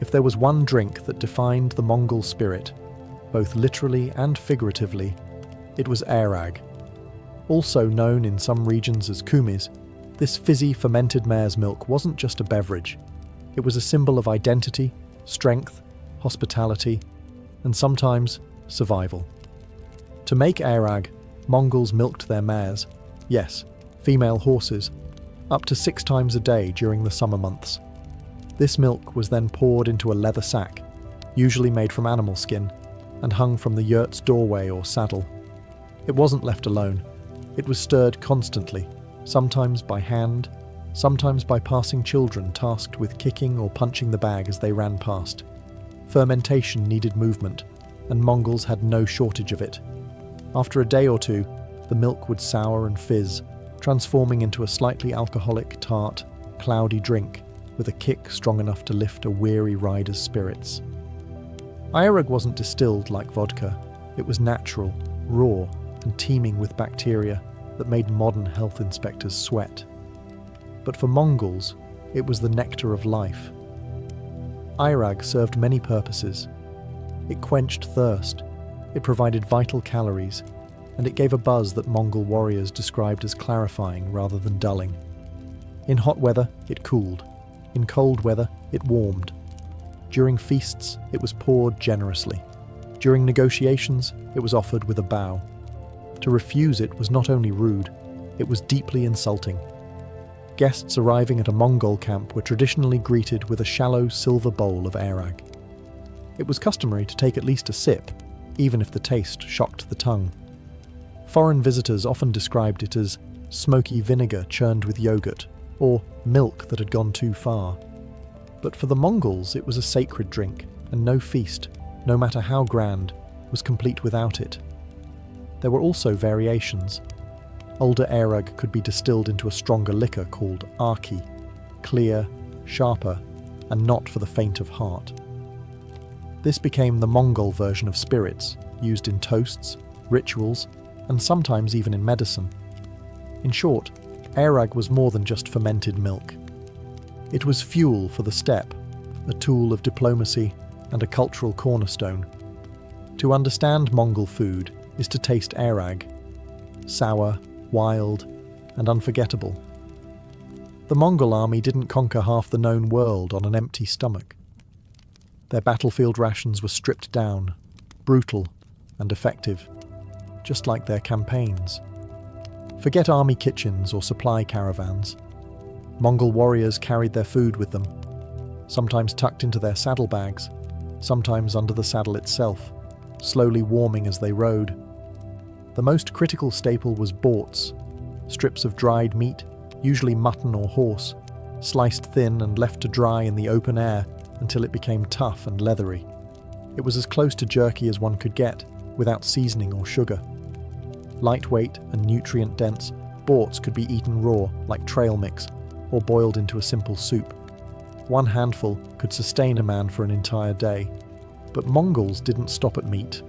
If there was one drink that defined the Mongol spirit, both literally and figuratively, it was airag. Also known in some regions as kumis, this fizzy fermented mare's milk wasn't just a beverage. It was a symbol of identity, strength, hospitality, and sometimes survival. To make airag, Mongols milked their mares, yes, female horses, up to 6 times a day during the summer months. This milk was then poured into a leather sack, usually made from animal skin, and hung from the yurt's doorway or saddle. It wasn't left alone. It was stirred constantly, sometimes by hand, sometimes by passing children tasked with kicking or punching the bag as they ran past. Fermentation needed movement, and Mongols had no shortage of it. After a day or two, the milk would sour and fizz, transforming into a slightly alcoholic, tart, cloudy drink with a kick strong enough to lift a weary rider's spirits. Airag wasn't distilled like vodka. It was natural, raw, and teeming with bacteria that made modern health inspectors sweat. But for Mongols, it was the nectar of life. Airag served many purposes. It quenched thirst, it provided vital calories, and it gave a buzz that Mongol warriors described as clarifying rather than dulling. In hot weather, it cooled. In cold weather, it warmed. During feasts, it was poured generously. During negotiations, it was offered with a bow. To refuse it was not only rude, it was deeply insulting. Guests arriving at a Mongol camp were traditionally greeted with a shallow silver bowl of airag. It was customary to take at least a sip, even if the taste shocked the tongue. Foreign visitors often described it as smoky vinegar churned with yogurt, or milk that had gone too far. But for the Mongols, it was a sacred drink, and no feast, no matter how grand, was complete without it. There were also variations. Older airag could be distilled into a stronger liquor called arki, clear, sharper, and not for the faint of heart. This became the Mongol version of spirits, used in toasts, rituals, and sometimes even in medicine. In short, airag was more than just fermented milk. It was fuel for the steppe, a tool of diplomacy and a cultural cornerstone. To understand Mongol food is to taste airag, sour, wild, and unforgettable. The Mongol army didn't conquer half the known world on an empty stomach. Their battlefield rations were stripped down, brutal and effective, just like their campaigns. Forget army kitchens or supply caravans. Mongol warriors carried their food with them, sometimes tucked into their saddlebags, sometimes under the saddle itself, slowly warming as they rode. The most critical staple was borts, strips of dried meat, usually mutton or horse, sliced thin and left to dry in the open air until it became tough and leathery. It was as close to jerky as one could get, without seasoning or sugar. Lightweight and nutrient-dense, borts could be eaten raw, like trail mix, or boiled into a simple soup. One handful could sustain a man for an entire day. But Mongols didn't stop at meat.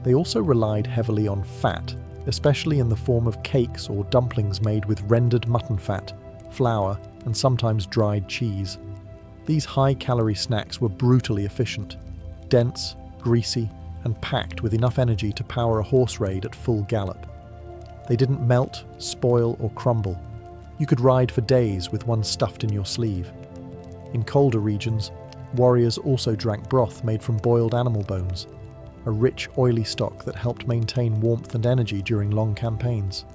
They also relied heavily on fat, especially in the form of cakes or dumplings made with rendered mutton fat, flour, and sometimes dried cheese. These high-calorie snacks were brutally efficient, dense, greasy, and packed with enough energy to power a horse raid at full gallop. They didn't melt, spoil, or crumble. You could ride for days with one stuffed in your sleeve. In colder regions, warriors also drank broth made from boiled animal bones, a rich, oily stock that helped maintain warmth and energy during long campaigns.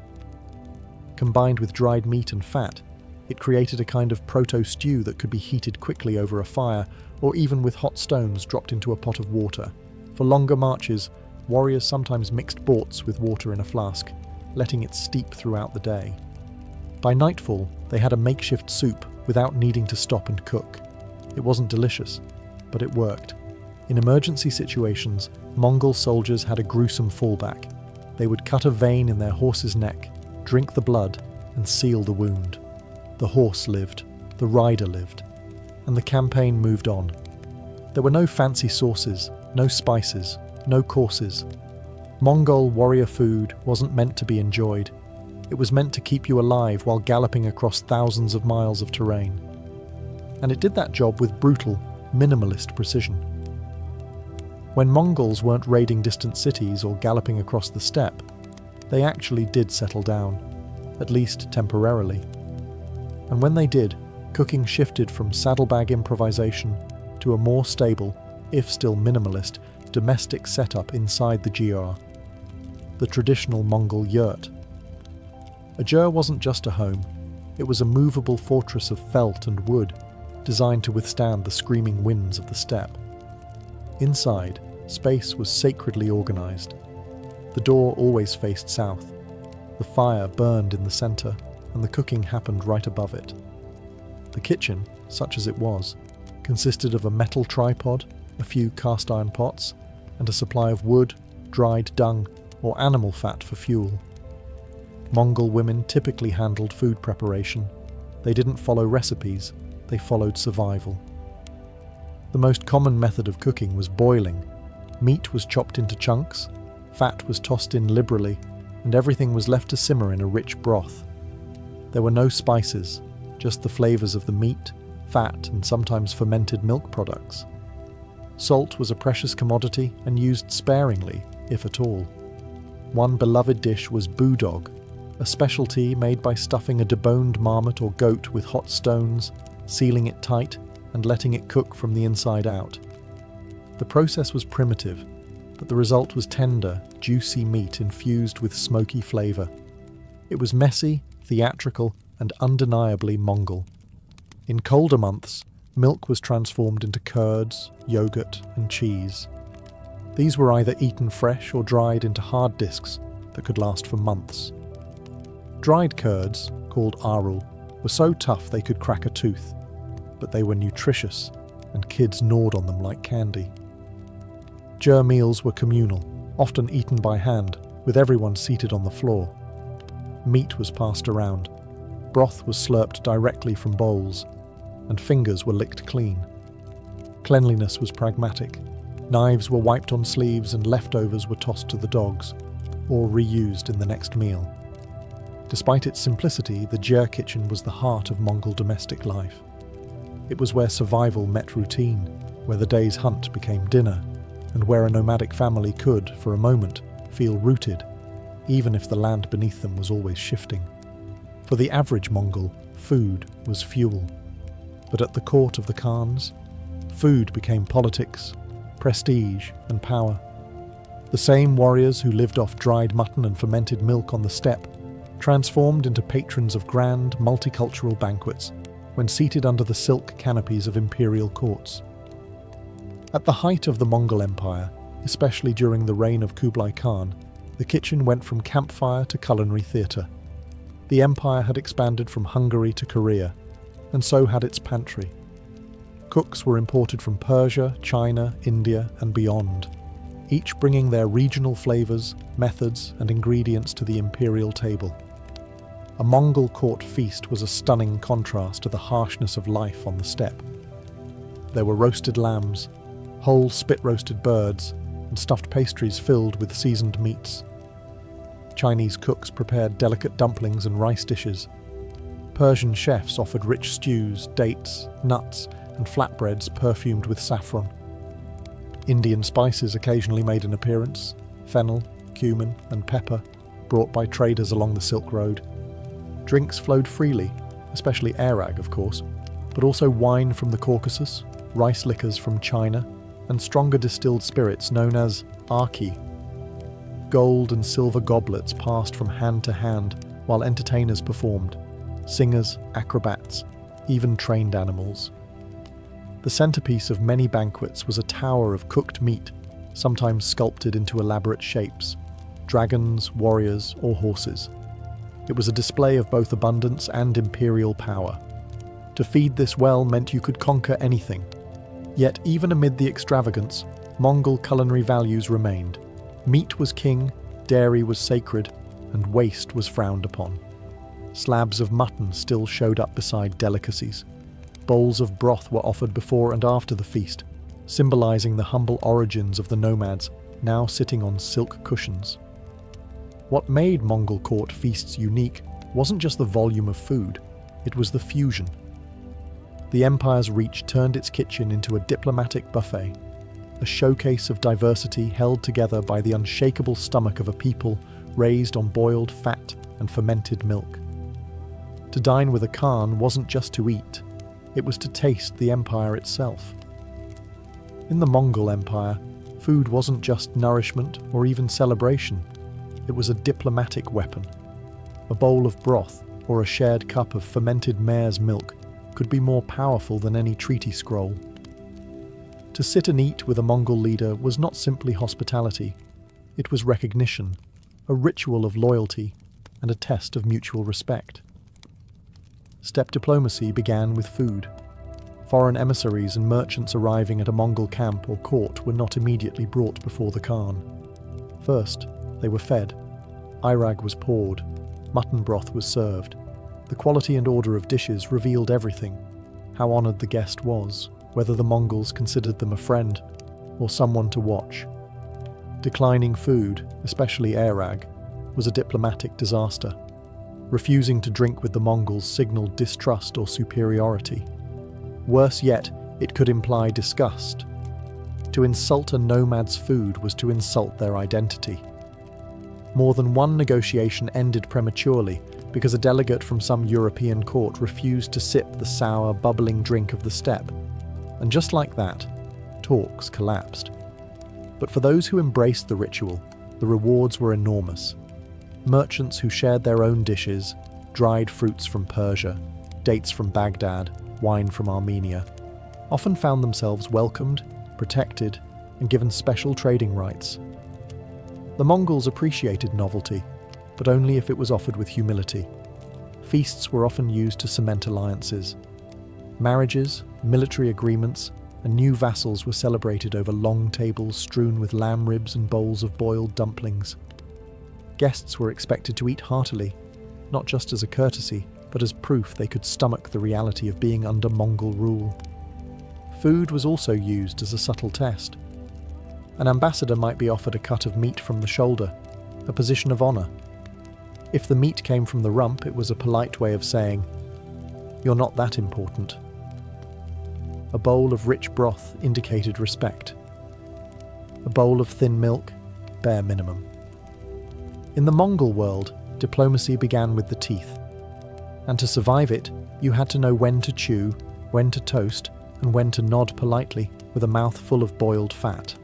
Combined with dried meat and fat, it created a kind of proto-stew that could be heated quickly over a fire, or even with hot stones dropped into a pot of water. For longer marches, warriors sometimes mixed borts with water in a flask, letting it steep throughout the day. By nightfall, they had a makeshift soup without needing to stop and cook. It wasn't delicious, but it worked. In emergency situations, Mongol soldiers had a gruesome fallback. They would cut a vein in their horse's neck, drink the blood, and seal the wound. The horse lived, the rider lived, and the campaign moved on. There were no fancy sauces, no spices, no courses. Mongol warrior food wasn't meant to be enjoyed. It was meant to keep you alive while galloping across thousands of miles of terrain. And it did that job with brutal, minimalist precision. When Mongols weren't raiding distant cities or galloping across the steppe, they actually did settle down, at least temporarily. And when they did, cooking shifted from saddlebag improvisation to a more stable, if still minimalist, domestic setup inside the gyr, the traditional Mongol yurt. A gyr wasn't just a home, it was a movable fortress of felt and wood, designed to withstand the screaming winds of the steppe. Inside, space was sacredly organized. The door always faced south. The fire burned in the center, and the cooking happened right above it. The kitchen, such as it was, consisted of a metal tripod, a few cast iron pots, and a supply of wood, dried dung, or animal fat for fuel. Mongol women typically handled food preparation. They didn't follow recipes, they followed survival. The most common method of cooking was boiling. Meat was chopped into chunks, fat was tossed in liberally, and everything was left to simmer in a rich broth. There were no spices, just the flavors of the meat, fat, and sometimes fermented milk products. Salt was a precious commodity and used sparingly, if at all. One beloved dish was boudog, a specialty made by stuffing a deboned marmot or goat with hot stones, sealing it tight, and letting it cook from the inside out. The process was primitive, but the result was tender, juicy meat infused with smoky flavor. It was messy, theatrical, and undeniably Mongol. In colder months, milk was transformed into curds, yogurt, and cheese. These were either eaten fresh or dried into hard discs that could last for months. Dried curds, called arul, were so tough they could crack a tooth, but they were nutritious, and kids gnawed on them like candy. Gyr meals were communal, often eaten by hand, with everyone seated on the floor. Meat was passed around, broth was slurped directly from bowls, and fingers were licked clean. Cleanliness was pragmatic. Knives were wiped on sleeves and leftovers were tossed to the dogs, or reused in the next meal. Despite its simplicity, the Jia kitchen was the heart of Mongol domestic life. It was where survival met routine, where the day's hunt became dinner, and where a nomadic family could, for a moment, feel rooted, even if the land beneath them was always shifting. For the average Mongol, food was fuel. But at the court of the Khans, food became politics, prestige, and power. The same warriors who lived off dried mutton and fermented milk on the steppe transformed into patrons of grand, multicultural banquets when seated under the silk canopies of imperial courts. At the height of the Mongol Empire, especially during the reign of Kublai Khan, the kitchen went from campfire to culinary theatre. The empire had expanded from Hungary to Korea, and so had its pantry. Cooks were imported from Persia, China, India, and beyond, each bringing their regional flavours, methods, and ingredients to the imperial table. A Mongol court feast was a stunning contrast to the harshness of life on the steppe. There were roasted lambs, whole spit-roasted birds, and stuffed pastries filled with seasoned meats. Chinese cooks prepared delicate dumplings and rice dishes. Persian chefs offered rich stews, dates, nuts, and flatbreads perfumed with saffron. Indian spices occasionally made an appearance: fennel, cumin, and pepper, brought by traders along the Silk Road. Drinks flowed freely, especially arag, of course, but also wine from the Caucasus, rice liquors from China, and stronger distilled spirits known as arki. Gold and silver goblets passed from hand to hand while entertainers performed: singers, acrobats, even trained animals. The centerpiece of many banquets was a tower of cooked meat, sometimes sculpted into elaborate shapes: dragons, warriors, or horses. It was a display of both abundance and imperial power. To feed this well meant you could conquer anything. Yet even amid the extravagance, Mongol culinary values remained. Meat was king, dairy was sacred, and waste was frowned upon. Slabs of mutton still showed up beside delicacies. Bowls of broth were offered before and after the feast, symbolizing the humble origins of the nomads, now sitting on silk cushions. What made Mongol court feasts unique wasn't just the volume of food, it was the fusion. The empire's reach turned its kitchen into a diplomatic buffet, a showcase of diversity held together by the unshakable stomach of a people raised on boiled fat and fermented milk. To dine with a Khan wasn't just to eat, it was to taste the empire itself. In the Mongol Empire, food wasn't just nourishment or even celebration, it was a diplomatic weapon. A bowl of broth or a shared cup of fermented mare's milk could be more powerful than any treaty scroll. To sit and eat with a Mongol leader was not simply hospitality, it was recognition, a ritual of loyalty, and a test of mutual respect. Steppe diplomacy began with food. Foreign emissaries and merchants arriving at a Mongol camp or court were not immediately brought before the Khan. First, they were fed. Irag was poured. Mutton broth was served. The quality and order of dishes revealed everything: how honoured the guest was, whether the Mongols considered them a friend or someone to watch. Declining food, especially arag, was a diplomatic disaster. Refusing to drink with the Mongols signalled distrust or superiority. Worse yet, it could imply disgust. To insult a nomad's food was to insult their identity. More than one negotiation ended prematurely because a delegate from some European court refused to sip the sour, bubbling drink of the steppe. And just like that, talks collapsed. But for those who embraced the ritual, the rewards were enormous. Merchants who shared their own dishes, dried fruits from Persia, dates from Baghdad, wine from Armenia, often found themselves welcomed, protected, and given special trading rights. The Mongols appreciated novelty, but only if it was offered with humility. Feasts were often used to cement alliances. Marriages, military agreements, and new vassals were celebrated over long tables strewn with lamb ribs and bowls of boiled dumplings. Guests were expected to eat heartily, not just as a courtesy, but as proof they could stomach the reality of being under Mongol rule. Food was also used as a subtle test. An ambassador might be offered a cut of meat from the shoulder, a position of honor. If the meat came from the rump, it was a polite way of saying, "You're not that important." A bowl of rich broth indicated respect. A bowl of thin milk, bare minimum. In the Mongol world, diplomacy began with the teeth. And to survive it, you had to know when to chew, when to toast, and when to nod politely with a mouth full of boiled fat.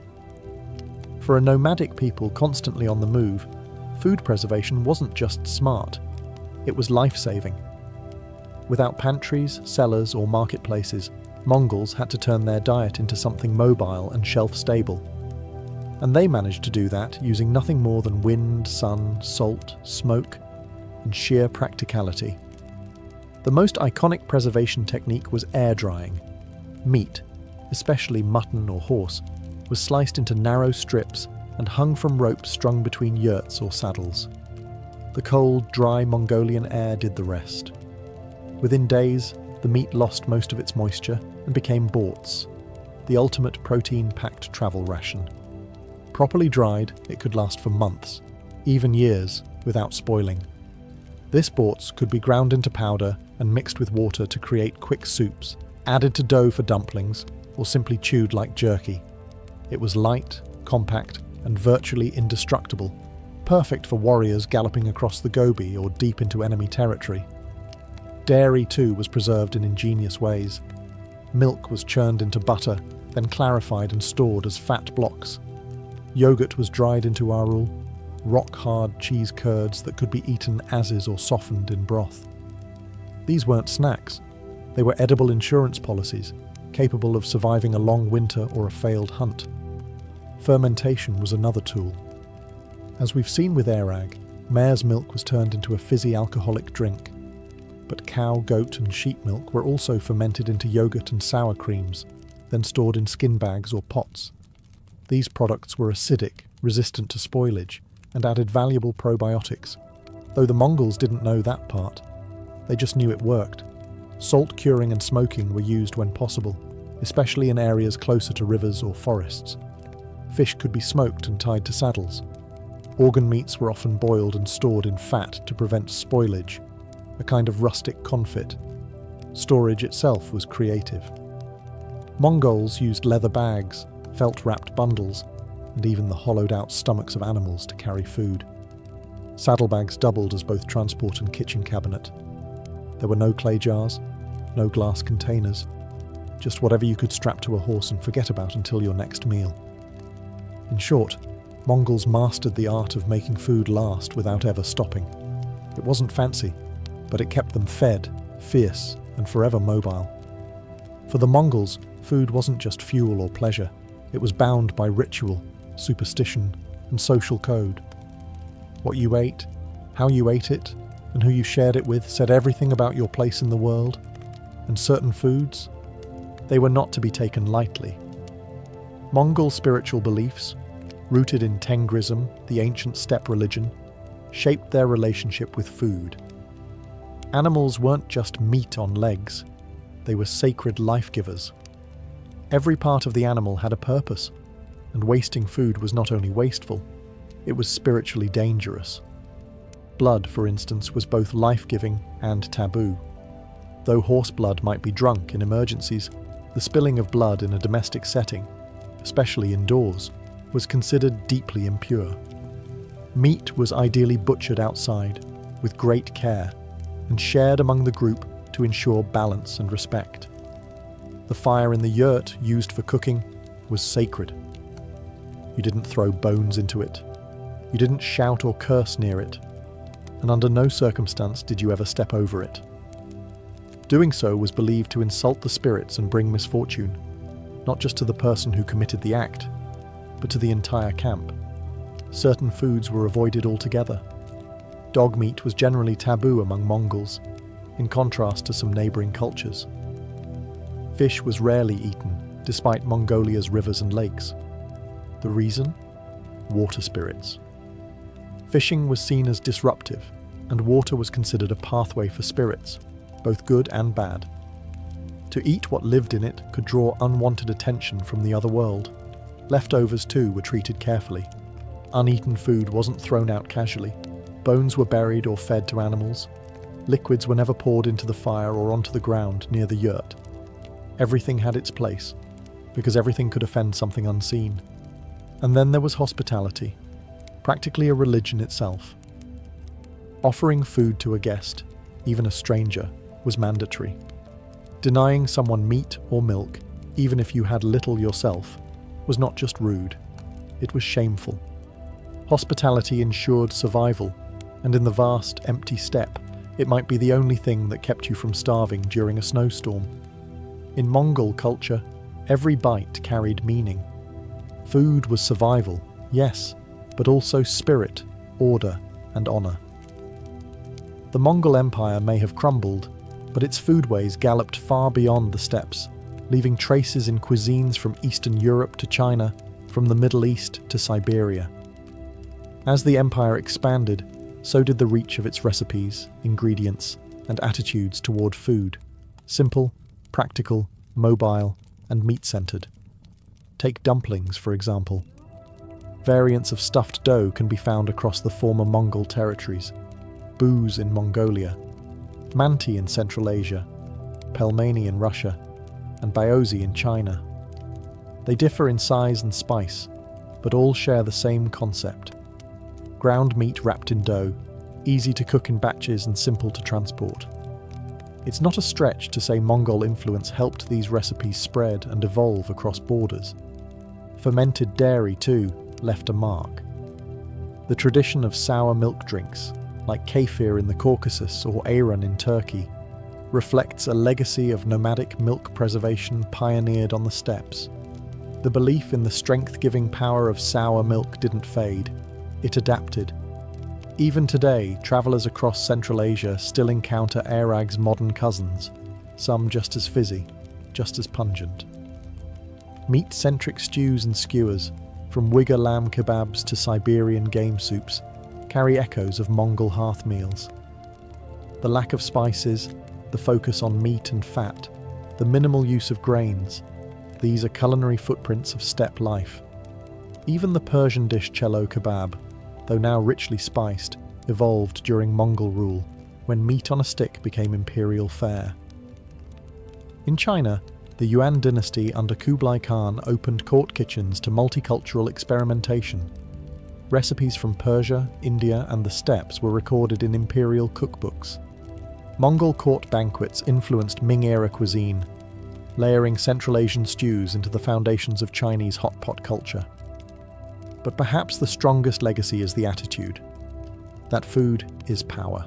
For a nomadic people constantly on the move, food preservation wasn't just smart, it was life-saving. Without pantries, cellars, or marketplaces, Mongols had to turn their diet into something mobile and shelf-stable. And they managed to do that using nothing more than wind, sun, salt, smoke, and sheer practicality. The most iconic preservation technique was air drying. Meat, especially mutton or horse, was sliced into narrow strips and hung from ropes strung between yurts or saddles. The cold, dry Mongolian air did the rest. Within days, the meat lost most of its moisture and became borts, the ultimate protein-packed travel ration. Properly dried, it could last for months, even years, without spoiling. This borts could be ground into powder and mixed with water to create quick soups, added to dough for dumplings, or simply chewed like jerky. It was light, compact, and virtually indestructible, perfect for warriors galloping across the Gobi or deep into enemy territory. Dairy, too, was preserved in ingenious ways. Milk was churned into butter, then clarified and stored as fat blocks. Yogurt was dried into arul, rock-hard cheese curds that could be eaten as is or softened in broth. These weren't snacks. They were edible insurance policies, capable of surviving a long winter or a failed hunt. Fermentation was another tool. As we've seen with Airag, mare's milk was turned into a fizzy alcoholic drink. But cow, goat and sheep milk were also fermented into yogurt and sour creams, then stored in skin bags or pots. These products were acidic, resistant to spoilage, and added valuable probiotics, though the Mongols didn't know that part. They just knew it worked. Salt curing and smoking were used when possible, especially in areas closer to rivers or forests. Fish could be smoked and tied to saddles. Organ meats were often boiled and stored in fat to prevent spoilage, a kind of rustic confit. Storage itself was creative. Mongols used leather bags, felt-wrapped bundles, and even the hollowed-out stomachs of animals to carry food. Saddlebags doubled as both transport and kitchen cabinet. There were no clay jars, no glass containers, just whatever you could strap to a horse and forget about until your next meal. In short, Mongols mastered the art of making food last without ever stopping. It wasn't fancy, but it kept them fed, fierce, and forever mobile. For the Mongols, food wasn't just fuel or pleasure. It was bound by ritual, superstition, and social code. What you ate, how you ate it, and who you shared it with said everything about your place in the world. And certain foods, they were not to be taken lightly. Mongol spiritual beliefs, rooted in Tengrism, the ancient steppe religion, shaped their relationship with food. Animals weren't just meat on legs, they were sacred life-givers. Every part of the animal had a purpose, and wasting food was not only wasteful, it was spiritually dangerous. Blood, for instance, was both life-giving and taboo. Though horse blood might be drunk in emergencies, the spilling of blood in a domestic setting, especially indoors, was considered deeply impure. Meat was ideally butchered outside, with great care, and shared among the group to ensure balance and respect. The fire in the yurt used for cooking was sacred. You didn't throw bones into it. You didn't shout or curse near it. And under no circumstance did you ever step over it. Doing so was believed to insult the spirits and bring misfortune, not just to the person who committed the act, but to the entire camp. Certain foods were avoided altogether. Dog meat was generally taboo among Mongols, in contrast to some neighbouring cultures. Fish was rarely eaten, despite Mongolia's rivers and lakes. The reason? Water spirits. Fishing was seen as disruptive, and water was considered a pathway for spirits, both good and bad. To eat what lived in it could draw unwanted attention from the other world. Leftovers, too, were treated carefully. Uneaten food wasn't thrown out casually. Bones were buried or fed to animals. Liquids were never poured into the fire or onto the ground near the yurt. Everything had its place, because everything could offend something unseen. And then there was hospitality, practically a religion itself. Offering food to a guest, even a stranger, was mandatory. Denying someone meat or milk, even if you had little yourself, was not just rude, it was shameful. Hospitality ensured survival, and in the vast, empty steppe, it might be the only thing that kept you from starving during a snowstorm. In Mongol culture, every bite carried meaning. Food was survival, yes, but also spirit, order, and honor. The Mongol Empire may have crumbled, but its foodways galloped far beyond the steppes, leaving traces in cuisines from Eastern Europe to China, from the Middle East to Siberia. As the empire expanded, so did the reach of its recipes, ingredients, and attitudes toward food. Simple, practical, mobile, and meat-centered. Take dumplings, for example. Variants of stuffed dough can be found across the former Mongol territories. Buz in Mongolia, manti in Central Asia, pelmeni in Russia, and byaozi in China. They differ in size and spice, but all share the same concept. Ground meat wrapped in dough, easy to cook in batches and simple to transport. It's not a stretch to say Mongol influence helped these recipes spread and evolve across borders. Fermented dairy, too, left a mark. The tradition of sour milk drinks, like kefir in the Caucasus or ayran in Turkey, reflects a legacy of nomadic milk preservation pioneered on the steppes. The belief in the strength-giving power of sour milk didn't fade. It adapted. Even today, travelers across Central Asia still encounter ayrag's modern cousins, some just as fizzy, just as pungent. Meat-centric stews and skewers, from Uyghur lamb kebabs to Siberian game soups, carry echoes of Mongol hearth meals. The lack of spices, the focus on meat and fat, the minimal use of grains, these are culinary footprints of steppe life. Even the Persian dish cello kebab, though now richly spiced, evolved during Mongol rule, when meat on a stick became imperial fare. In China, the Yuan dynasty under Kublai Khan opened court kitchens to multicultural experimentation. Recipes from Persia, India, and the steppes were recorded in imperial cookbooks. Mongol court banquets influenced Ming-era cuisine, layering Central Asian stews into the foundations of Chinese hot pot culture. But perhaps the strongest legacy is the attitude that food is power.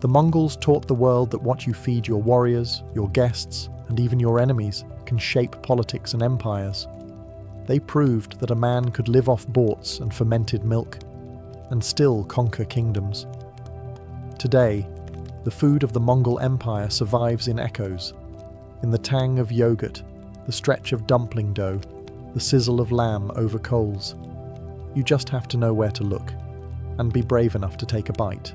The Mongols taught the world that what you feed your warriors, your guests, and even your enemies can shape politics and empires. They proved that a man could live off borts and fermented milk, and still conquer kingdoms. Today, the food of the Mongol Empire survives in echoes, in the tang of yogurt, the stretch of dumpling dough, the sizzle of lamb over coals. You just have to know where to look, and be brave enough to take a bite.